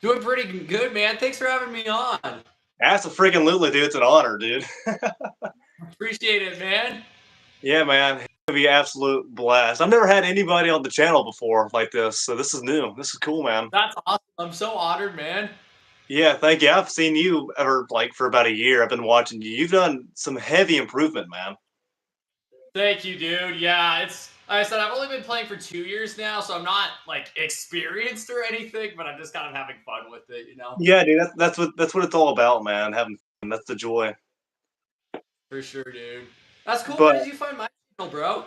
Doing pretty good, man. Thanks for having me on. Absolutely, dude. It's an honor, dude. Appreciate it, man. Yeah, man. It'll be an absolute blast. I've never had anybody on the channel before like this, so this is new. This is cool, man. That's awesome. I'm so honored, man. Yeah, thank you. I've seen you ever for about a year. I've been watching you. You've done some heavy improvement, man. Thank you, dude. Yeah, it's like I said, I've only been playing for 2 years now, so I'm not like experienced or anything, but I'm just kind of having fun with it, you know? Yeah, dude. That's what it's all about, man. Having fun. That's the joy. For sure, dude. That's cool. Where But did you find my channel, bro?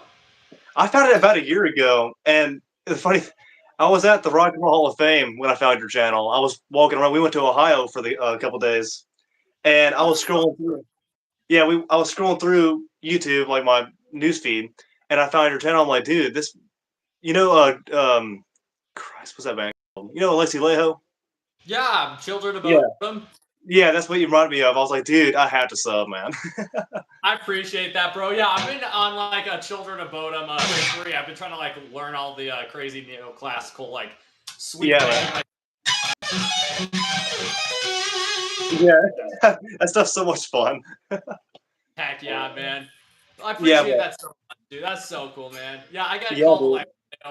I found it about a year ago, and it's funny. I was at the Rock and Roll Hall of Fame when I found your channel. I was walking around. We went to Ohio for the couple days, and I Oh, was that's awesome. scrolling through. Yeah, I was scrolling through YouTube, like my newsfeed, and I found your channel. I'm like, dude, this, you know, Christ, what's that band called? You know, Alexi Leho? Yeah, Children of Yeah, Bodom. yeah, that's what you reminded me of. I was like, dude, I have to sub, man. I appreciate that, bro. Yeah, I've been on like a Children of Bodom free. I've been trying to like learn all the crazy neoclassical like sweet Yeah, man. bang like. Yeah, that stuff's so much fun. Heck yeah, man. I Yeah, appreciate but that so much, dude. That's so cool, man. Yeah, I get yeah, called dude.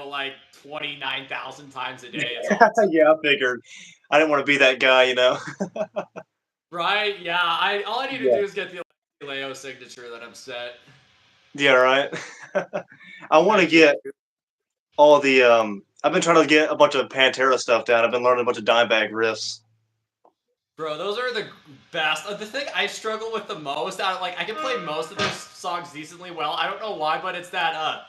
like 29,000 times a day. It's awesome. Yeah, I figured. I didn't want to be that guy, you know. Right? Yeah. All I need to Yeah. do is get the Leo signature that I'm set. Yeah, right. I want to Heck yeah, get dude. all the I've been trying to get a bunch of Pantera stuff down. I've been learning a bunch of Dimebag riffs. Bro, those are the best. The thing I struggle with the most, like I can play most of those songs decently well. I don't know why, but it's that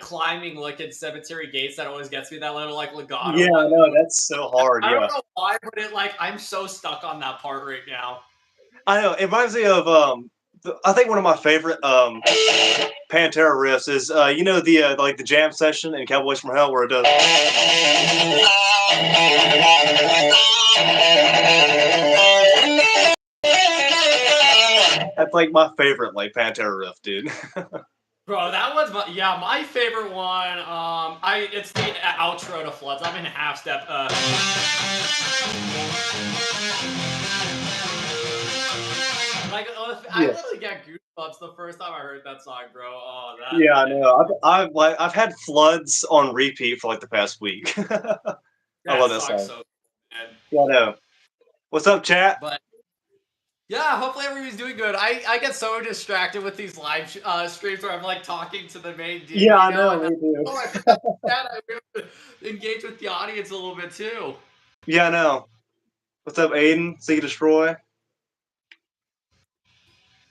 climbing Liquid Cemetery Gates that always gets me, that little like Yeah, legato I one. know. That's so hard. I don't Yeah. know why, but it like I'm so stuck on that part right now. I know. It reminds me of I think one of my favorite Pantera riffs is you know the like the jam session in Cowboys from Hell where it does. That's like my favorite like Pantera riff, dude. Bro, that was my favorite one. It's the outro to Floods. I'm in half step. Like I Yeah. literally get goosebumps the first time I heard that song, bro. Oh, Yeah, I that hit me. know. I've had Floods on repeat for like the past week. I That love that song's song. so cool, man. Yeah, I know. What's up, chat? But yeah, hopefully everybody's doing good. I get so distracted with these live streams where I'm like talking to the main dude, Yeah, you I know, know. and Me too. oh, I forgot that. I have to engage with the audience a little bit too. Yeah, I know. What's up, Aiden? Seek Destroy.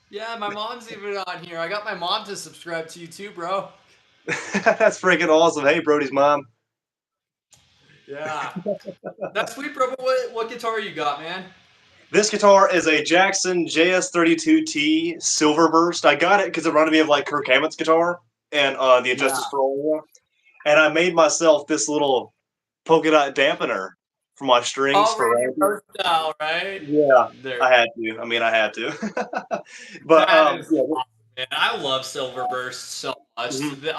Yeah, my mom's even on here. I got my mom to subscribe to you too, bro. That's freaking awesome. Hey, Brody's mom. Yeah, that's sweet, bro. But what guitar you got, man? This guitar is a Jackson JS32T Silverburst. I got it because it reminded me of like Kirk Hammett's guitar and the Yeah. Injustice for All. And I made myself this little polka dot dampener for my strings Oh, for radio Randy. style, right? Yeah, There. I had to. I mean, I had to. But That is yeah. awesome, man. I love Silverburst so much. Mhm.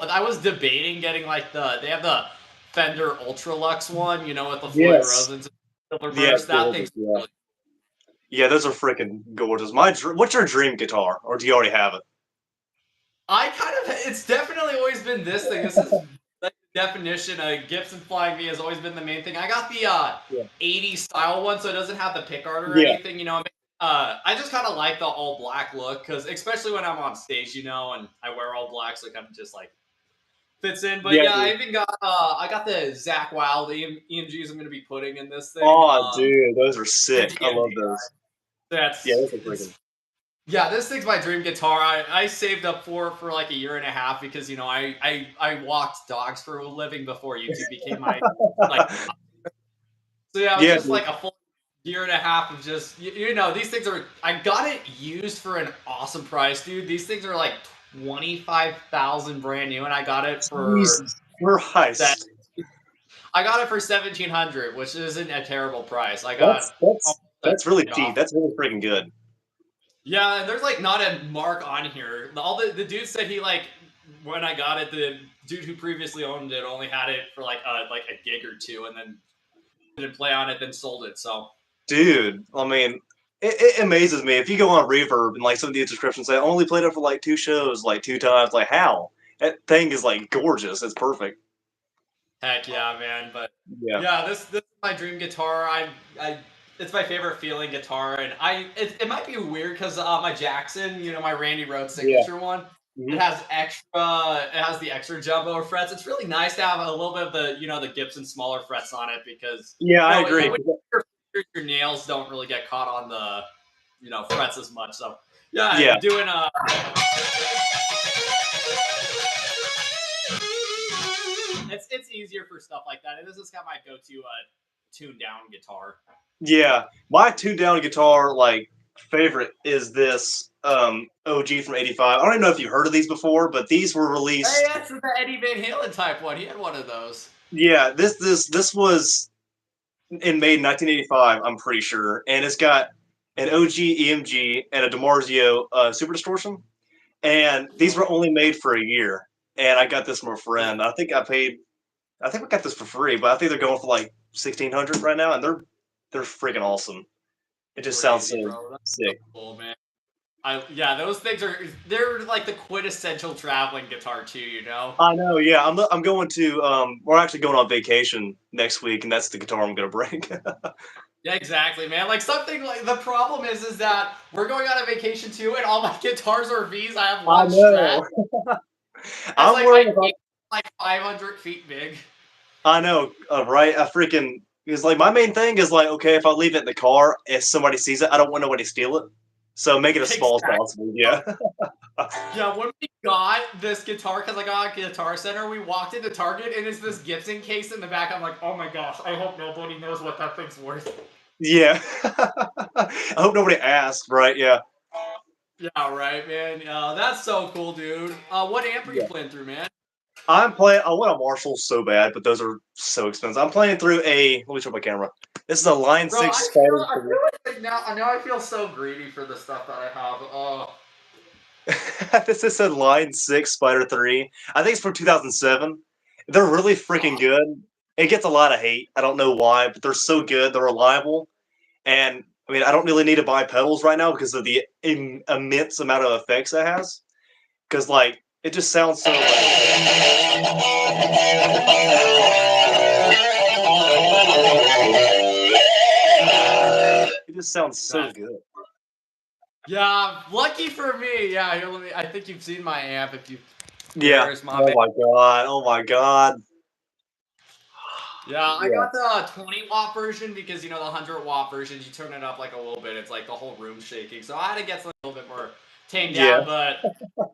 I was debating getting like they have the Fender Ultralux one, you know, with the Floyd Yes. Rosens Yeah, Silverburst. That gorgeous. thing's Yeah. really. Yeah, those are freaking gorgeous. What's your dream guitar, or do you already have it? It's definitely always been this thing. This is like the definition. Gibson Flying V has always been the main thing. I got the Yeah. 80s style one, so it doesn't have the pickguard or Yeah. anything, you know. I just kind of like the all black look, because especially when I'm on stage, you know, and I wear all black, so it kind of just like fits in. But Yeah, yeah, I dude. even got I got the Zach Wild EMGs I'm going to be putting in this thing. Oh, dude, those are sick. I love 50 those. Yeah, That's those are freaking. yeah, this thing's my dream guitar. I saved up for like a year and a half because, you know, I walked dogs for a living before YouTube became my like. So yeah, it was Yeah, just dude. like a full year and a half of just you know, these things are. I got it used for an awesome price, dude. These things are like 25,000 brand new, and I got it for Jesus that. Christ. I got it for 1,700, which isn't a terrible price. I That's got that's almost that's really a cheap. off. That's really freaking good. Yeah, and there's like not a mark on here. All the dude said he like when I got it, the dude who previously owned it only had it for like a gig or two, and then didn't play on it, then sold it. So, Dude, I mean, it amazes me if you go on Reverb and like some of the descriptions say only played it for like 2 shows, like 2 times. Like how? That thing is like gorgeous. It's perfect. heck yeah, man. But Yeah. yeah, this is my dream guitar. I it's my favorite feeling guitar, and it might be weird because my Jackson, my Randy Rhoads Yeah. signature one, Mhm. it has the extra jumbo frets. It's really nice to have a little bit of the Gibson smaller frets on it because Yeah, I agree. when your nails don't really get caught on the frets as much. So yeah, Yeah. doing it's easier for stuff like that. And this is kind of my go-to tuned down guitar. Yeah. My tuned down guitar like favorite is this OG from '85. I don't even know if you've heard of these before, but these were Hey, released. that's the Eddie Van Halen type one. He had one of those. Yeah, this was made in 1985, I'm pretty sure, and it's got an OG EMG and a DiMarzio Super Distortion, and these were only made for a year. And I got this from a friend. I think we got this for free, but I think they're going for like 1,600 right now, and they're freaking awesome. It just sounds Crazy, so bro. That's so sick. cool, man. Yeah, those things they're like the quintessential traveling guitar too, you know? I know, yeah. I'm going to we're actually going on vacation next week, and that's the guitar I'm gonna bring. Yeah, exactly, man. Like something like the problem is that we're going on a vacation too, and all my guitars are V's. I have I one Strat. know. It's I'm like worried about. like 500 feet big. I know, right? I freaking because like my main thing is like, okay, if I leave it in the car, if somebody sees it, I don't want nobody to steal it. So make it as small as Exactly. possible. Yeah. Yeah, when we got this guitar, because I got a Guitar Center, we walked into Target and it's this Gibson case in the back. I'm like, oh my gosh, I hope nobody knows what that thing's worth. Yeah. I hope nobody asks, right? Yeah. Yeah, right, man. That's so cool, dude. What amp are you Yeah. playing through, man? I'm playing. I want a Marshall so bad, but those are so expensive. I'm playing through a. Let me turn my camera. This is a Line Bro, Six Spider I 3. feel like now I feel so greedy for the stuff that I have. Oh, This is a Line 6 Spider 3. I think it's from 2007. They're really freaking good. It gets a lot of hate. I don't know why, but they're so good. They're reliable. And I mean, I don't really need to buy pedals right now because of the immense amount of effects it has. Because, like, it just sounds so. It just sounds so that's good. yeah. Lucky for me. Yeah, here, let me. I think you've seen my amp. If you Yeah. There's my Oh man. my god. Oh my god. Yeah, I Yeah. got the 20-watt version because the 100-watt version, you turn it up like a little bit, it's like the whole room shaking. So I had to get something a little bit more tamed Yeah. down. But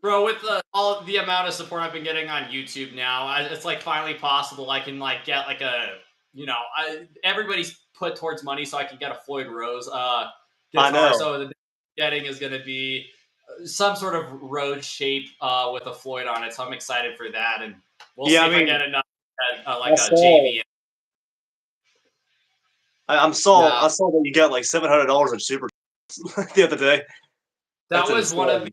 bro, with all the amount of support I've been getting on YouTube now, it's like finally possible. I can like get like everybody's put towards money, so I can get a Floyd Rose I guitar. know. So the getting is going to be some sort of Rhodes shape with a Floyd on it. So I'm excited for that, and we'll Yeah, see I if I mean, get enough I like a saw. JV. I Yeah, saw that you got like $700 in super the other day. that That's was one of the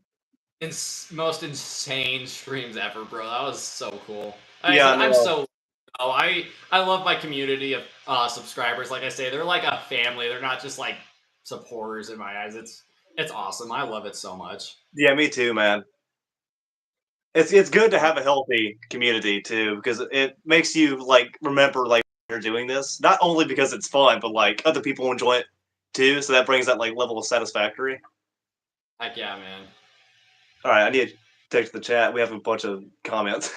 insane. most insane streams ever, bro. That was so cool. Like I Yeah, said, I know. I love my community of subscribers. Like I say, they're like a family. They're not just like supporters in my eyes. It's awesome. I love it so much. Yeah, me too, man. It's good to Uh, have a healthy community too, because it makes you like remember like you're doing this. Not only because it's fun, but like other people enjoy it too. So that brings that like level of satisfactory. heck yeah, man. All right, I need to text the chat. We have a bunch of comments.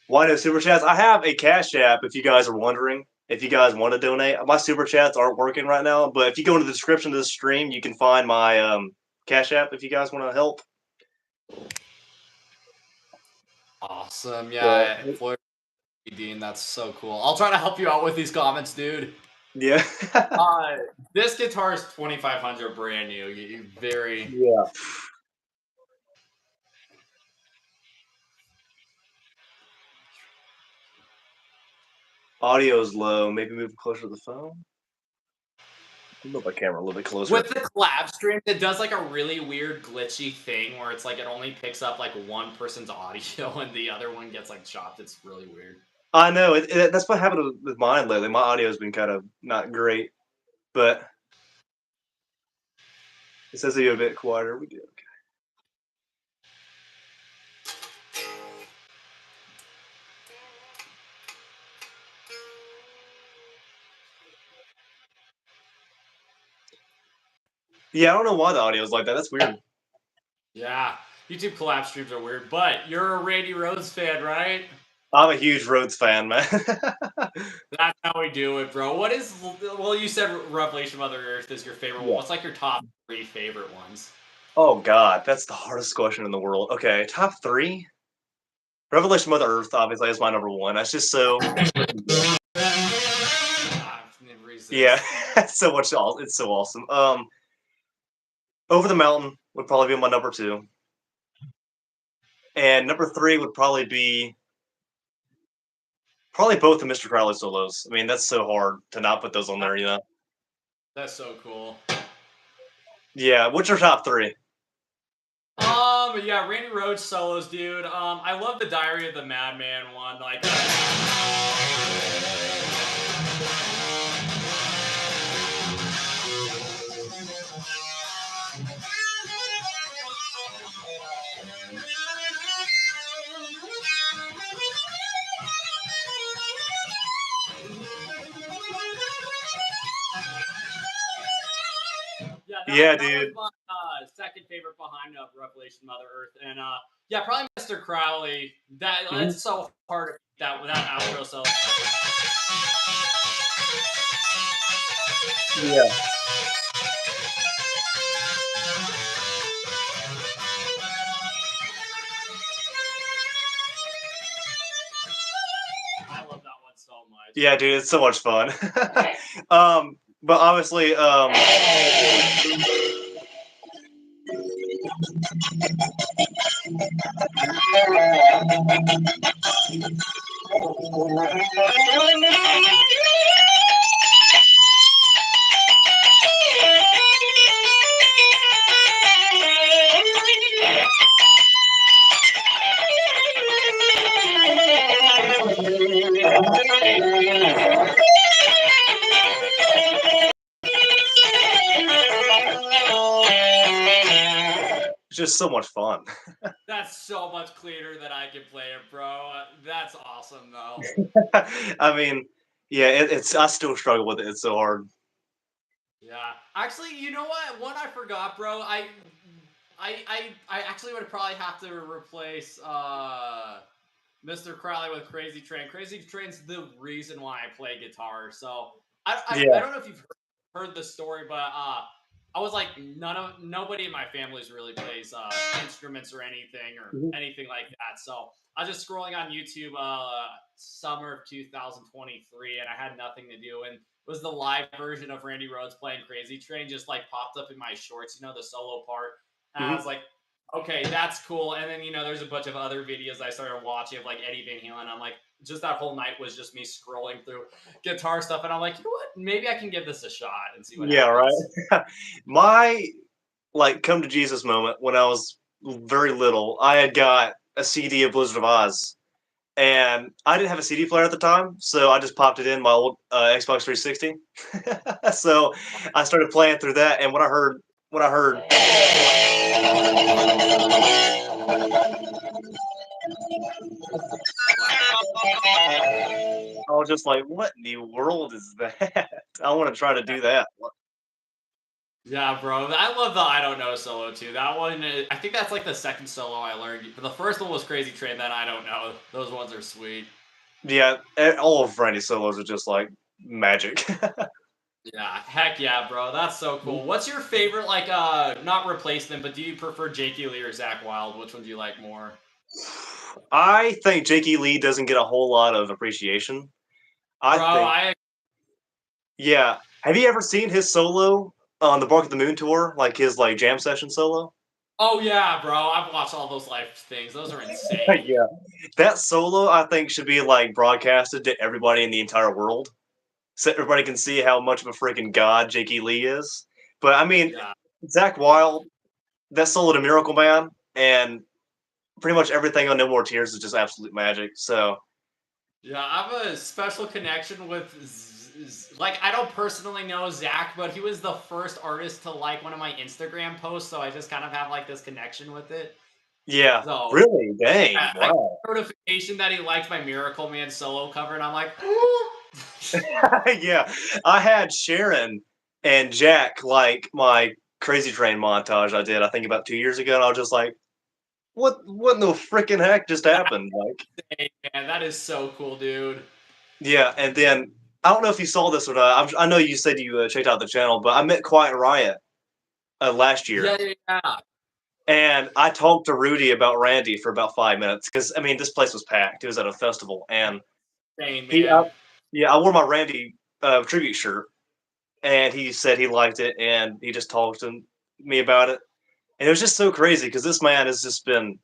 Why no super chats? I have a Cash App if you guys are wondering. If you guys want to donate, my super chats aren't working right now. But if you go into the description of this stream, you can find my Cash App if you guys want to help. Awesome. So, Yeah, Floyd Dean, that's so cool. I'll try to help you out with these comments, dude. yeah. Uh, this guitar is 2,500 brand new. You very Yeah. Audio's low. Maybe move closer to the phone. Move my camera a little bit closer. with the collab streams, it does like a really weird glitchy thing where it's like it only picks up like one person's audio and the other one gets like chopped. It's really weird. I know that's what happened with mine lately. My audio's been kind of not great, but it says you're a bit quieter. We do. Yeah, I don't know why the audio is like that. That's weird. Yeah, YouTube collab streams are weird, but you're a Randy Rhoads fan, right? I'm a huge Rhoads fan, man. That's how we do it, bro. What is, well, you said Revelation Mother Earth is your favorite one. Yeah. What's like your top three favorite ones? Oh God, that's the hardest question in the world. Okay, top three. Revelation Mother Earth obviously is my number one. That's just so freaking good. I can Yeah, resist. it's so much. It's so awesome. Over the Mountain would probably be my number two, and number three would probably both the Mr. Crowley solos. I mean, that's so hard to not put those on there. You know. That's so cool. Yeah. What's your top three? Yeah, Randy Rhoads solos, dude. I love the Diary of the Madman one. Like, yeah, Yeah, that was dude. my second favorite behind Revelation Mother Earth, and yeah, probably Mr. Crowley. Mhm. It's so hard to beat that outro solo. Yeah. I love that one so much. Yeah, dude. It's so much fun. But obviously, it's just so much fun. That's so much cleaner than I can play it, bro. That's awesome, though. I mean, yeah, it's I still struggle with it. It's so hard. Yeah. Actually, you know what? One I forgot, bro. I actually would probably have to replace Mr. Crowley with Crazy Train. Crazy Train's the reason why I play guitar. So I Yeah. don't know if you've heard the story, but I was like nobody in my family's really plays instruments or Mhm. anything like that. So I was just scrolling on YouTube summer of 2023, and I had nothing to do, and it was the live version of Randy Rhoads playing Crazy Train just like popped up in my shorts, you know, the solo part. And I Mhm. was like, okay, that's cool. And then, you know, there's a bunch of other videos I started watching of like Eddie Van Halen. I'm like, just that whole night was just me scrolling through guitar stuff. And I'm like, you know what? Maybe I can give this a shot and see what Yeah, right. happens. My like come to Jesus moment when I was very little. I had got a CD of Blizzard of Oz, and I didn't have a CD player at the time, so I just popped it in my old Xbox 360. So I started playing through that, and when I heard, I was just like, "What in the world is that?" I want to try to do that. Yeah, bro. I love the I Don't Know solo too. That one, I think that's like the second solo I learned. But the first one was Crazy Train, then I Don't Know. Those ones are sweet. Yeah, all of Randy's solos are just like magic. Yeah, heck yeah, bro. That's so cool. What's your favorite, like, not replacement, but do you prefer J.K. Lee or Zach Wild? Which one do you like more? I think Jakey Lee doesn't get a whole lot of appreciation. I Bro, think, yeah. Have you ever seen his solo on the Bark of the Moon tour? Like his like jam session solo? oh yeah, bro. I've watched all those live things. Those are insane. Yeah. That solo I think should be like broadcasted to everybody in the entire world. So everybody can see how much of a freaking god Jakey Lee is. But I mean, Yeah. Zach Wild, that solo to Miracle Man, and pretty much everything on No More Tears is just absolute magic. So Yeah, I have a special connection with like I don't personally know Zach, but he was the first artist to like one of my Instagram posts, so I just kind of have like this connection with it. Yeah, So really? Dang, I got wow. a notification that he liked my Miracle Man solo cover, and I'm like, Yeah, I had Sharon and Jack like my Crazy Train montage I did, I think about 2 years ago, and I was just like, what in the freaking heck just happened?" Like, "Hey, man, that is so cool, dude." yeah, and then I don't know if you saw this or not. I know you said you checked out the channel, but I met Quiet Riot last Yeah, year, yeah, yeah. and I talked to Rudy about Randy for about 5 minutes because I mean this place was packed. It was at a festival, and Same, he, man. yeah, I wore my Randy tribute shirt, and he said he liked it, and he just talked to me about it, and it was just so crazy because this man has just been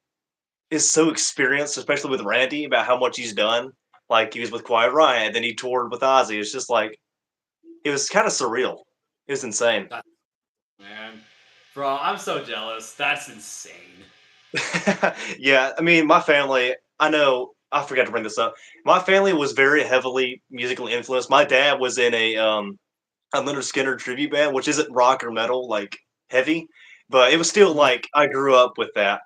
is so experienced, especially with Randy, about how much he's done. Like he was with Quiet Riot, then he toured with Ozzy. It's just like it was kind of surreal. It was insane. That, man, bro, I'm so jealous. That's insane. Yeah, I mean, my family. I know I forgot to bring this up. My family was very heavily musically influenced. My dad was in a Leonard Skinner tribute band, which isn't rock or metal like heavy, but it was still Mhm. like I grew up with that.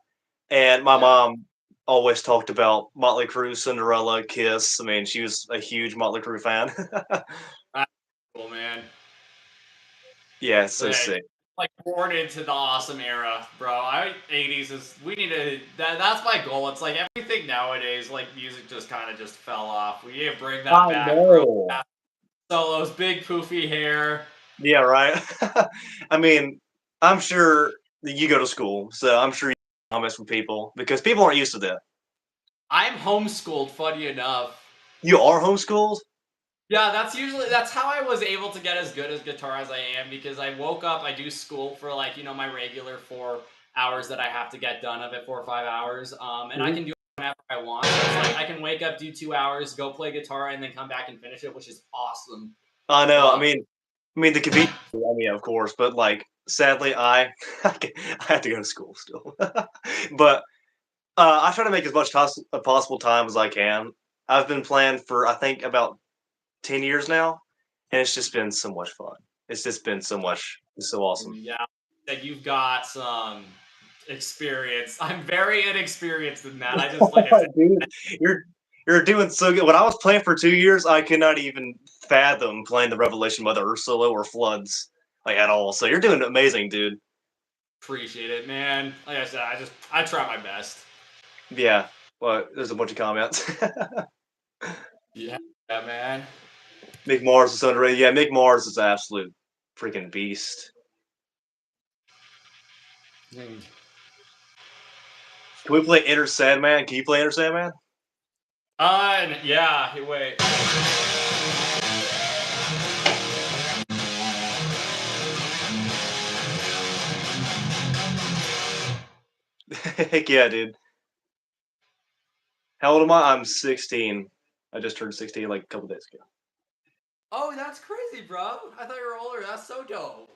And my Yeah, mom always talked about Motley Crue, Cinderella, Kiss. I mean, she was a huge Motley Crue fan. that's cool, man. Yeah, it's so Like, sick. like born into the awesome era, bro. I 80s is we need to that's my goal. It's like everything nowadays, like music just kind of just fell off. We need to bring that I back, bro. know. Solos, big poofy hair. Yeah, right. I mean, I'm sure that you go to school, so I'm sure you comments from people because people aren't used to that. I'm homeschooled, funny enough. You are homeschooled? Yeah, that's how I was able to get as good as guitar as I am because I woke up, I do school for like, my regular 4 hours that I have to get done of it, 4 or 5 hours. And I Mhm. can do it whenever I want. So it's like I can wake up, do 2 hours, go play guitar, and then come back and finish it, which is awesome. I know. Um, I mean the convenience. I mean, of course, but like, sadly, I have to go to school still. But I try to make as much possible time as I can. I've been playing for I think about 10 years now, and it's just been so much fun. It's just been so much. It's so awesome. yeah, that you've got some experience. I'm very inexperienced in that. I just like I said, Dude, you're you're doing so good. When I was playing for 2 years, I could not even fathom playing the Revelation Mother or Solo or Floods like at all. So you're doing amazing, dude. appreciate it, man. Like I said, I try my best. Yeah. Well, there's a bunch of comments. Yeah, yeah, man. Mick Mars is underrated. Yeah, Mick Mars is an absolute freaking beast. Hmm. Can we play Enter Sandman? Can you play Enter Sandman? Yeah. Hey, wait. Heck yeah, dude. How old am I? I'm 16. I just turned 16 like a couple days ago. Oh, that's crazy, bro. I thought you were older. That's so dope.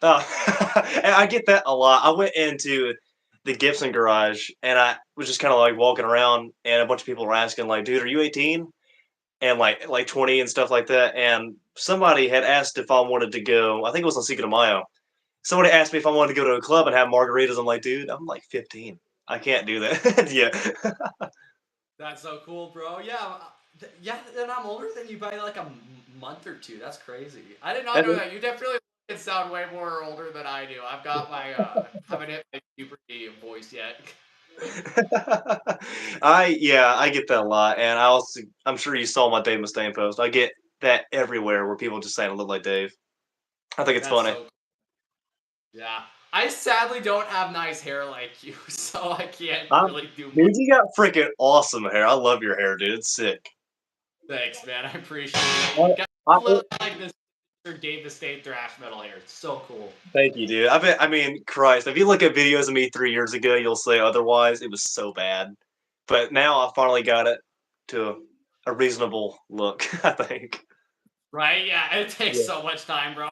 And I get that a lot. I went into the Gibson garage and I was just kind of like walking around, and a bunch of people were asking, like, "Dude, are you 18?" And like 20 and stuff like that. And somebody had asked if I wanted to go. I think it was on Cinco de Mayo. Somebody asked me if I wanted to go to a club and have margaritas. I'm like, dude, I'm like 15. I can't do that. Yeah. That's so cool, bro. Yeah, yeah. And I'm older than you by like a month or two. That's crazy. I did not know that. You definitely can sound way more older than I do. I've got my haven't hit my puberty voice yet. I get that a lot, and I'm sure you saw my Dave Mustaine post. I get that everywhere where people just saying I look like Dave. I think it's That's funny. so cool. Yeah. I sadly don't have nice hair like you, so I can't Um, really do much. Dude, you got freaking awesome hair. I love your hair, dude. It's sick. Thanks, man. I appreciate it. I, You got I, a little like this Dave the State thrash metal hair. It's so cool. Thank you, dude. I mean, Christ, if you look at videos of me 3 years ago, you'll say otherwise. It was so bad, but now I finally got it to a reasonable look. I think. Right? Yeah, it takes Yeah. so much time, bro.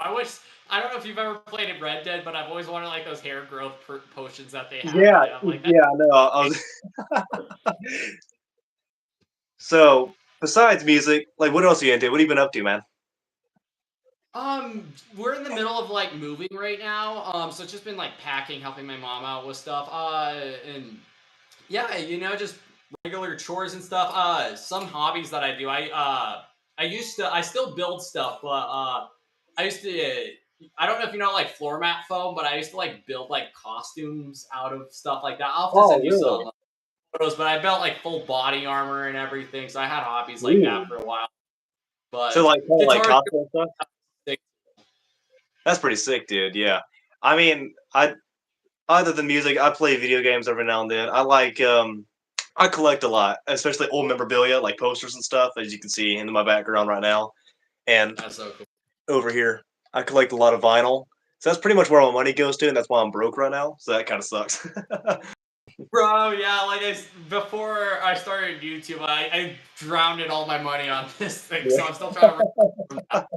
I don't know if you've ever played in Red Dead, but I've always wanted like those hair growth potions that they have Yeah, in it. I'm like, yeah, I know. So Besides music, like what else are you into? What have you been up to, man? We're in the middle of like moving right now. So it's just been like packing, helping my mom out with stuff. And yeah, just regular chores and stuff. Some hobbies that I do. I still build stuff, but I used to. I don't know if you know like floor mat foam, but I used to like build like costumes out of stuff like that. I'll have to Oh, send you really? some photos, but I built like full body armor and everything. So I had hobbies like that Ooh. for a while. So But like kind of like guitar. cosplay stuff. That's pretty sick, dude. Yeah. I mean, I other than music, I play video games every now and then. I collect a lot, especially old memorabilia like posters and stuff, as you can see in my background right now. And That's so cool. over here, I collect a lot of vinyl. So that's pretty much where my money goes to, and that's why I'm broke right now. So that kind of sucks. Bro, yeah, before I started YouTube, I drowned all my money on this thing, so I'm still trying to.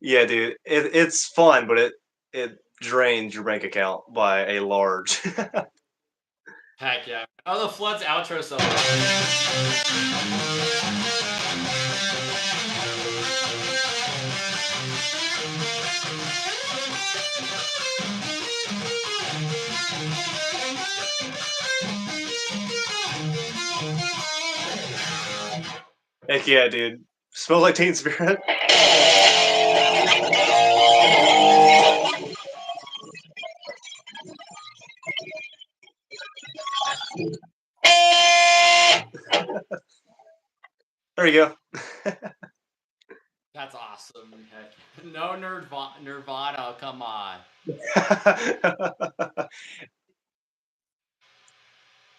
Yeah, dude, it's fun, but it drains your bank account by a large. Heck yeah. Oh, the Floods outro song. Heck yeah, dude. Smells like Teen Spirit. There you go. That's awesome. Heck. No Nirvana, come on.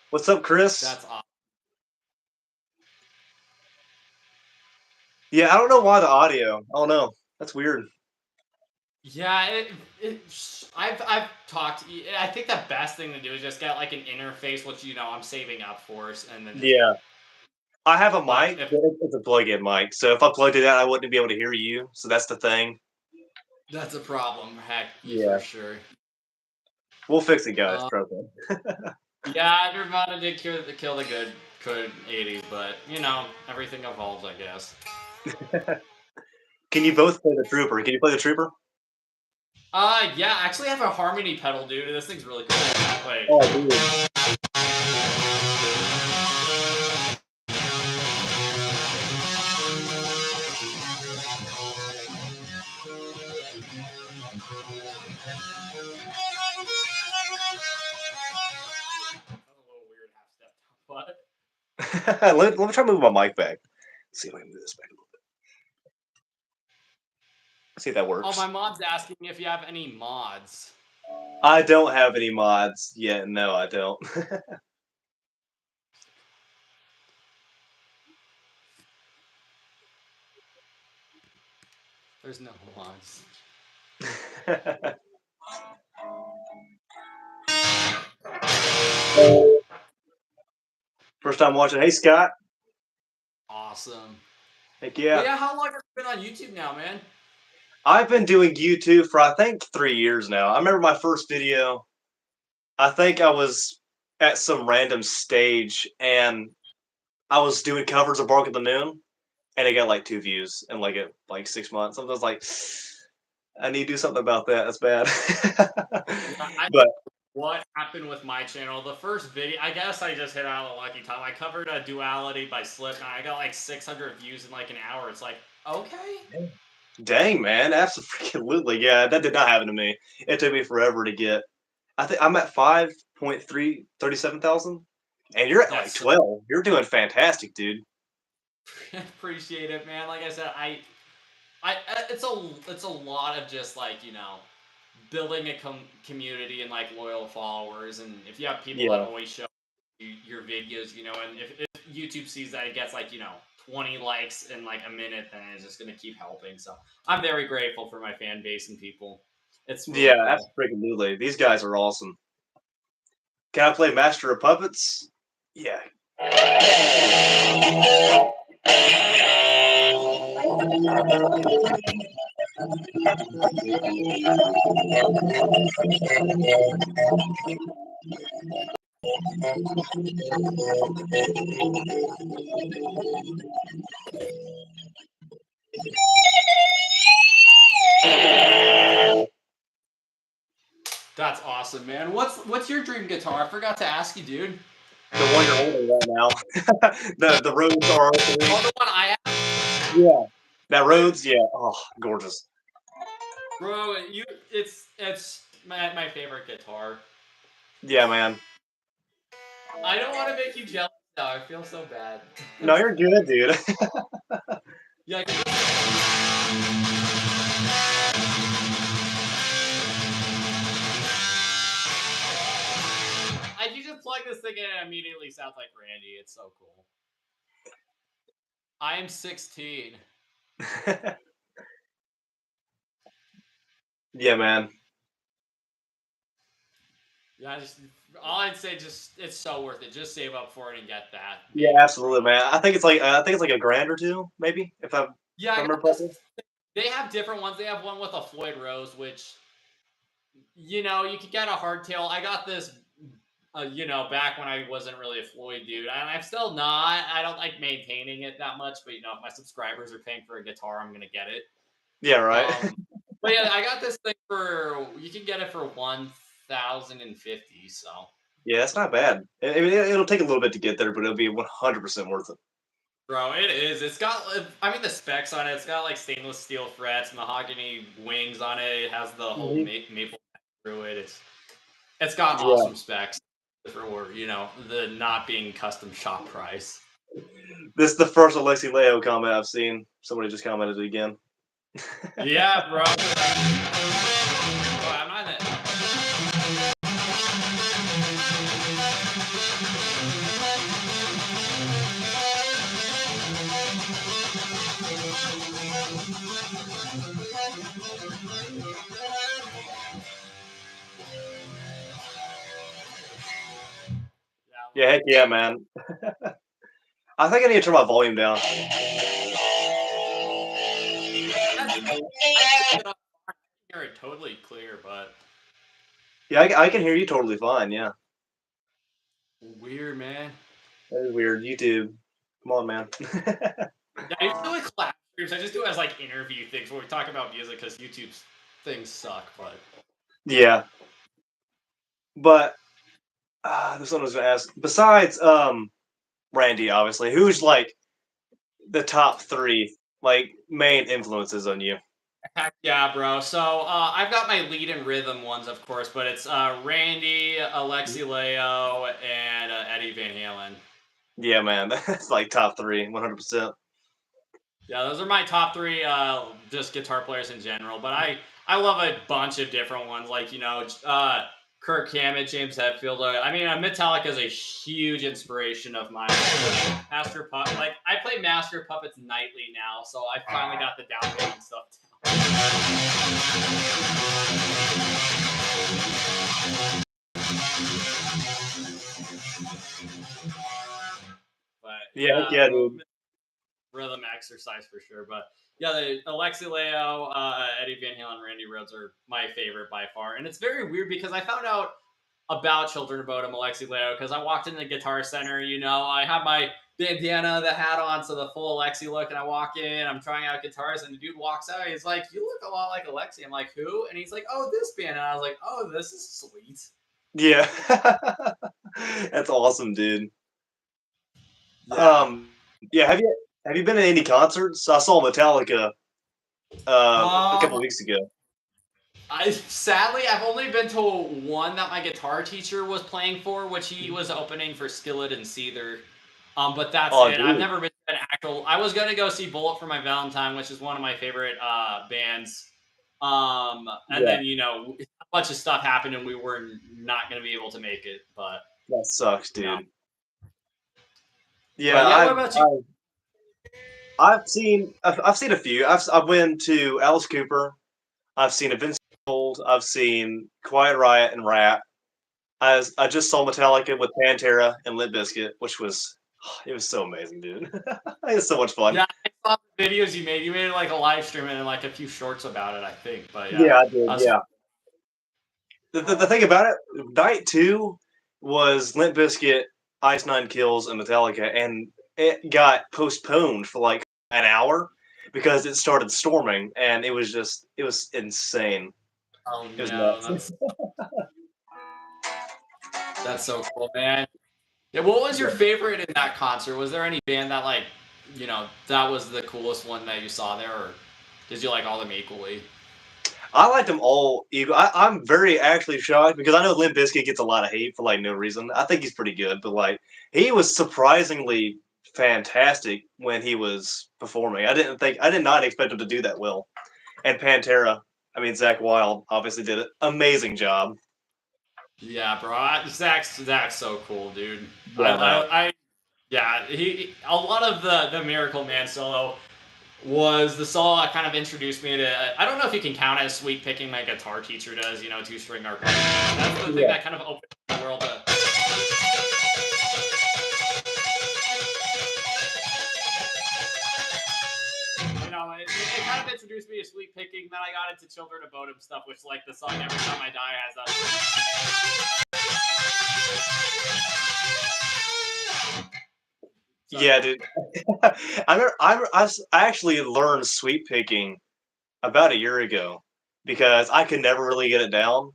What's up, Chris? That's awesome. Yeah, I don't know why the audio. I don't know. That's weird. Yeah, I've talked. I think the best thing to do is just get like an interface, which I'm saving up for, and then just. Yeah. I have a But mic, but it's a plug-in mic. So if I plugged it in, I wouldn't be able to hear you. So that's the thing. that's a problem. Heck, Yeah. for sure. We'll fix it, guys. Trust me. Yeah, Nirvana did kill the good 80s, but everything evolves, I guess. Can you both play the Trooper? Can you play the Trooper? Yeah, actually I have a harmony pedal, dude. This thing's really cool. Wait. Oh, dude. let me try to move my mic back. Let's see if I can move this back a little bit. See if that works. Oh, my mom's asking me if you have any mods. I don't have any mods yet. No, I don't. There's no mods. First time watching. Hey, Scott. Awesome. Heck yeah. But yeah, how long have you been on YouTube now, man? I've been doing YouTube for I think 3 years now. I remember my first video. I think I was at some random stage and I was doing covers of Bark at the Moon, and it got like 2 views in like 6 months. I was like, I need to do something about that. That's bad. But what happened with my channel? The first video, I guess I just hit out a lucky time. I covered a Duality by Slipknot. I got like 600 views in like an hour. It's like, okay. dang, man, absolutely, yeah, that did not happen to me. It took me forever to get. I think I'm at 5.337,000, and you're at like 12. You're doing fantastic, dude. Appreciate it, man. Like I said, it's a lot of just like building a community and like loyal followers, and if you have people that always show your videos, and if YouTube sees that it gets like 20 likes in like a minute, then it's just gonna keep helping. So I'm very grateful for my fan base and people. It's really cool. Absolutely. These guys are awesome. Can I play Master of Puppets? Yeah. That's awesome, man. What's your dream guitar? I forgot to ask you, dude. The one you're holding right now. the Rhoads are Oh, the one I have, yeah. That Rhoads, yeah. Oh, gorgeous. bro. It's my favorite guitar. Yeah, man. I don't want to make you jealous now. I feel so bad. No, you're good, dude. Yeah, you just plug this thing in and it immediately sounds like Randy. It's so cool. I am 16. Yeah, man. Yeah, all I'd say, just it's so worth it. Just save up for it and get that. Yeah, absolutely, man. I think it's like a grand or two, maybe, if I Yeah, I remember got this. correctly. They have different ones. They have one with a Floyd Rose, which you could get a hardtail. I got this, back when I wasn't really a Floyd dude, and I'm still not. I don't like maintaining it that much, but if my subscribers are paying for a guitar, I'm gonna get it. Yeah, right. But yeah, I got this thing you can get it for 1,050. So Yeah, that's not bad. I mean, it'll take a little bit to get there, but it'll be 100% worth it. bro, it is. It's got, I mean, the specs on it. It's got like stainless steel frets, mahogany wings on it. It has the whole maple through it. It's got Yeah. awesome specs for the not being custom shop price. This is the first Alexi Leo comment I've seen. Somebody just commented it again. Yeah, bro. I'm not in it. Yeah, heck yeah, man. I think I need to turn my volume down. I hear it totally clear, but Yeah, I can hear you totally fine. Yeah, weird, man. that is weird. YouTube, come on, man. Yeah, I used to do like class streams. I just do it as like interview things where we talk about music because YouTube's things suck. But Yeah, but this one was gonna ask. Besides, Randy, obviously, who's like the top three like main influences on you? heck yeah, bro. So I've got my lead and rhythm ones, of course, but it's Randy, Alexi Leo, and Eddie Van Halen. Yeah, man, that's like top three, 100%. Yeah, those are my top three, just guitar players in general. But I love a bunch of different ones, like Kirk Hammett, James Hetfield. I mean, Metallica is a huge inspiration of mine. Master Puppet, like I play Master Puppets nightly now, so I finally got the down payment stuff But Yeah, yeah, bro, dude. rhythm exercise for sure. But yeah, the Alexi Leo, Eddie Van Halen, Randy Rhoads are my favorite by far. And it's very weird because I found out about Children of Bodom, Alexi Leo, because I walked into the Guitar Center. I have my bandana, the hat on, so the full Alexi look, and I walk in, I'm trying out guitars, and the dude walks out. He's like, "You look a lot like Alexi." I'm like, "Who?" And he's like, "Oh, this band." And I was like, "Oh, this is sweet." Yeah, that's awesome, dude. Yeah. Yeah. Have you been to any concerts? I saw Metallica a couple Um, weeks ago. I've only been to one that my guitar teacher was playing for, which he was opening for Skillet and Seether. But that's Oh, it. I've dude. never been to an actual. I was gonna go see Bullet for My Valentine, which is one of my favorite bands. And Yeah, then a bunch of stuff happened, and we were not gonna be able to make it. But that sucks, no. dude. Yeah, But yeah, what about you? I've seen a few. I've went to Alice Cooper. I've seen Avenged Sevenfold. I've seen Quiet Riot and Rat. I just saw Metallica with Pantera and Limp Bizkit, which was it was so amazing, dude. It was so much fun. Yeah, I saw the videos you made. You made like a live stream and like a few shorts about it, I think. But yeah, Yeah, I did. I was, Yeah. The thing about it, night two, was Limp Bizkit, Ice Nine Kills, and Metallica, and it got postponed for like an hour because it started storming, and it was insane. Oh It was no, nuts. that's so cool, man. Yeah, what was your Yeah. favorite in that concert? Was there any band that like, that was the coolest one that you saw there, or did you like all of them equally? I liked them all equal. I'm very actually shocked because I know Limp Bizkit gets a lot of hate for like no reason. I think he's pretty good, but like he was surprisingly fantastic when he was performing. I did not expect him to do that well. And Pantera, I mean Zach Wild obviously did an amazing job. Yeah, bro. Zach's so cool, dude. Yeah, no. Yeah, a lot of the Miracle Man solo was the solo that kind of introduced me to. I don't know if you can count as sweet picking my guitar teacher does, two-string arpeggio. That's the thing Yeah. that kind of opened the world to. It kind of introduced me to sweet picking. Then I got into Children of Bodom stuff, which like the song "Every Time I Die" has a. Yeah, dude. I actually learned sweep picking about a year ago because I could never really get it down.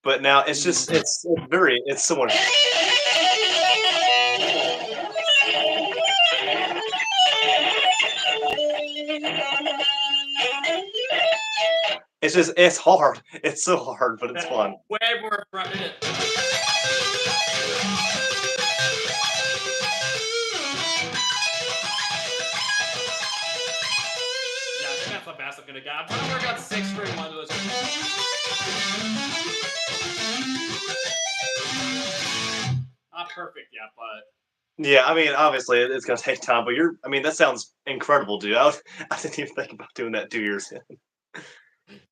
But now it's so much. It's hard. It's so hard, but it's fun. Way more from it. Yeah, I think that's the best I'm gonna get. I'm trying to work out 6-string one of those. Not perfect yet, but Yeah, I mean, obviously it's gonna take time, but I mean, that sounds incredible, dude. I didn't even think about doing that 2 years in.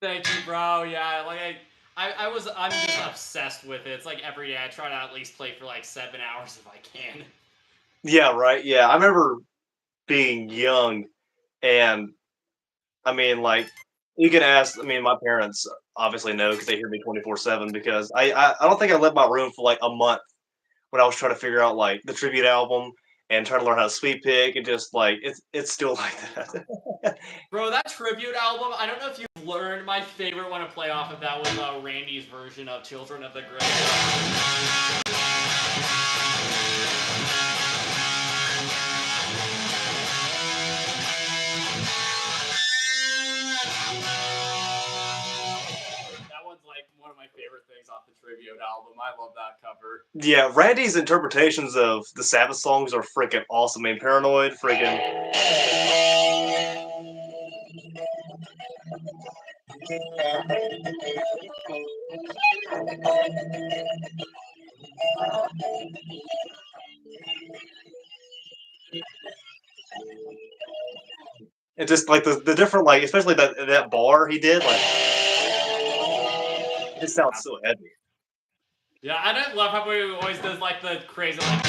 thank you, bro. Yeah, like I'm just obsessed with it. It's like every day I try to at least play for like 7 hours if I can. Yeah, right. Yeah, I remember being young, and I mean, like, you can ask. I mean, my parents obviously know because they hear me 24/7. Because I don't think I left my room for like a month when I was trying to figure out like the tribute album and trying to learn how to sweep pick, and just like it's still like that. Bro, that tribute album, I don't know if you've learned, my favorite one to play off of that was Randy's version of Children of the Grave. That one's like one of my favorite things off the tribute album. I love that cover. Yeah, Randy's interpretations of the Sabbath songs are freaking awesome. I mean, Paranoid, freaking. It's just like the different, like, especially that bar he did, like, it sounds so heavy. Yeah, I don't love how he always does like the crazy like.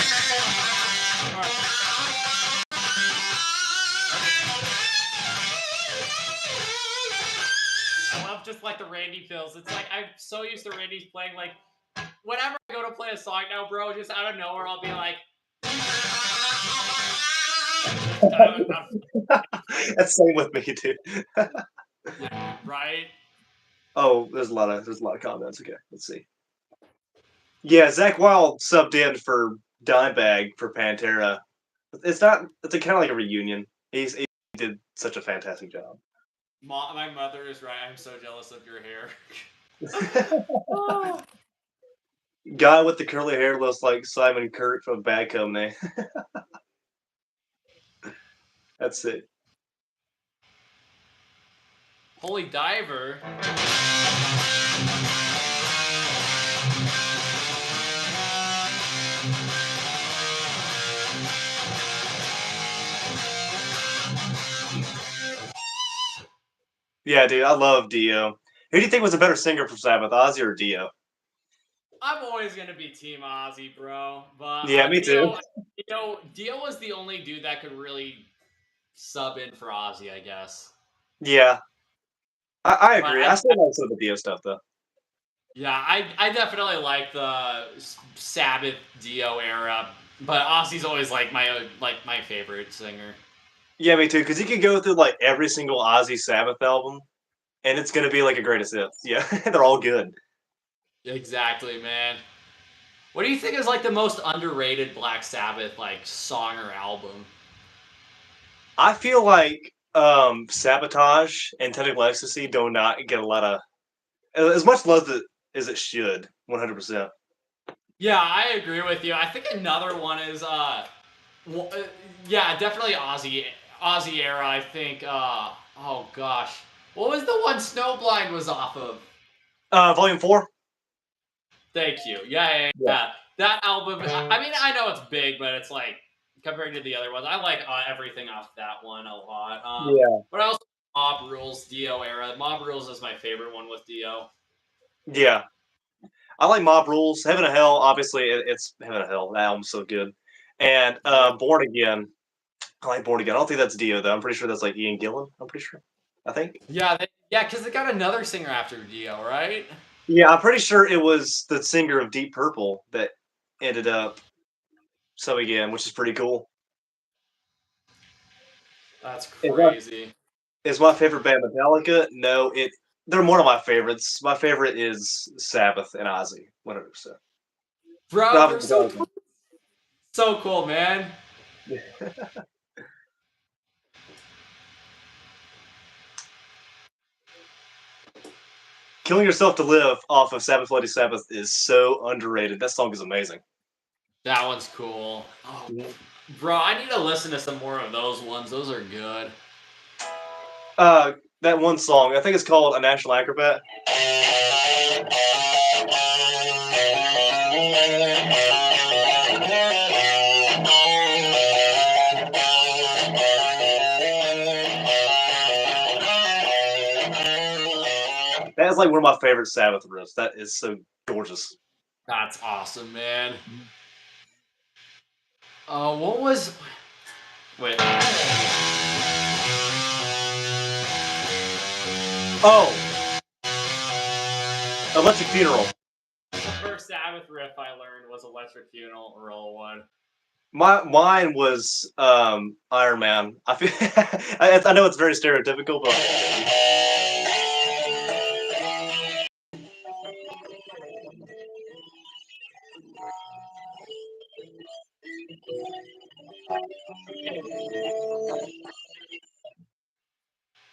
I love just like the Randy fills. It's like I'm so used to Randy's playing like whenever I go to play a song now, bro, just out of nowhere I'll be like. That's same with me, dude. Yeah, right? Oh, there's a lot of comments. Okay, let's see. Yeah, Zach Wild subbed in for Dimebag for Pantera. It's not. It's kind of like a reunion. He did such a fantastic job. My mother is right. I'm so jealous of your hair. Guy with the curly hair looks like Simon Kirk from Bad Company. That's it. Holy Diver. Yeah, dude, I love Dio. Who do you think was a better singer for Sabbath, Ozzy or Dio? I'm always gonna be Team Ozzy, bro. But Yeah, me too. Dio was the only dude that could really sub in for Ozzy, I guess. Yeah, I But agree. I still like some of the Dio stuff though. Yeah, I definitely like the Sabbath Dio era, but Ozzy's always like my favorite singer. Yeah, me too. Because you can go through like every single Ozzy Sabbath album, and it's gonna be like a greatest hits. Yeah, they're all good. Exactly, man. What do you think is like the most underrated Black Sabbath like song or album? I feel like Sabotage and Technical Ecstasy do not get a lot of as much love as it should. 100%. Yeah, I agree with you. I think another one is yeah, definitely Ozzy era. I think oh gosh, what was the one Snowblind was off of? Volume 4. Thank you. Yeah. That album. I mean, I know it's big, but it's like compared to the other ones, I like everything off that one a lot. Yeah. But I also Mob Rules Dio era. Mob Rules is my favorite one with Dio. Yeah. I like Mob Rules. Heaven and Hell, obviously, it's Heaven and Hell. That album's so good. And Yeah. Born Again. I like Born Again. I don't think that's Dio, though. I'm pretty sure that's like Ian Gillan. I'm pretty sure. I think. Yeah, because they got another singer after Dio, right? Yeah, I'm pretty sure it was the singer of Deep Purple that ended up so again, which is pretty cool. That's Is my, crazy. is my favorite band Metallica? No, they're one of my favorites. My favorite is Sabbath and Ozzy, 100%. But Bro, they're obviously so Metallica. cool. So cool, man. Killing Yourself to Live off of Sabbath Bloody Sabbath is so underrated. That song is amazing. That one's cool. Oh, Mhm. bro, I need to listen to some more of those ones. Those are good. That one song, I think it's called A National Acrobat. That is like one of my favorite Sabbath riffs. That is so gorgeous. That's awesome, man. What was? Wait. Oh, Electric Funeral. The first Sabbath riff I learned was Electric Funeral Rollwood. Mine was Iron Man. I feel I know it's very stereotypical, but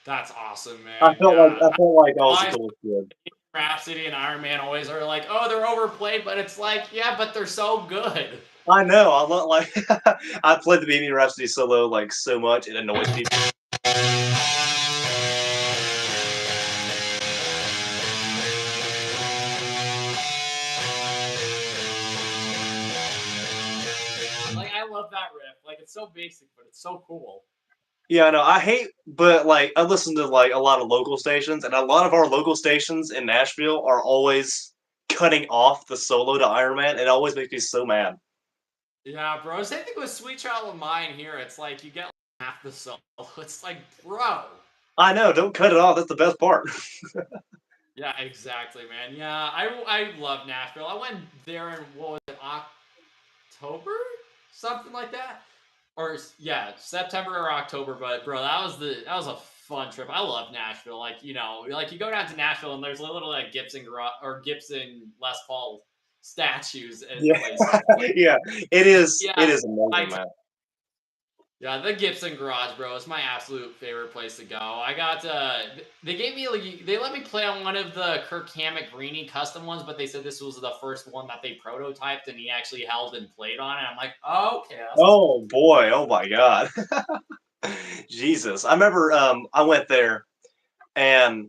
That's awesome, man. Yeah. I felt like I was the I coolest kid. Rhapsody and Iron Man always are like, oh, they're overplayed, but it's like, yeah, but they're so good. I know. I love like I played the Bohemian Rhapsody solo like so much it annoys people. Like, I love that riff. Like, it's so basic, but it's so cool. Yeah, I know. I hate, but like I listen to like a lot of local stations, and a lot of our local stations in Nashville are always cutting off the solo to Iron Man. It always makes me so mad. Yeah, bro. Same thing with Sweet Child of Mine here. It's like you get like half the solo. It's like, bro. I know. Don't cut it off. That's the best part. Yeah, exactly, man. Yeah, I love Nashville. I went there in what was it, October, something like that, or yeah, September or October. But bro, that was a fun trip. I love Nashville. Like like you go down to Nashville and there's a little like Gibson Les Paul statues and Yeah, places. Like yeah. It is. It yeah, is I amazing, man. yeah, the Gibson Garage, bro. It's my absolute favorite place to go. I got they gave me they let me play on one of the Kirk Hammett Greeny custom ones, but they said this was the first one that they prototyped and he actually held and played on it. I'm like, oh, okay, that's Oh boy. Oh my God. Jesus. I remember. I went there and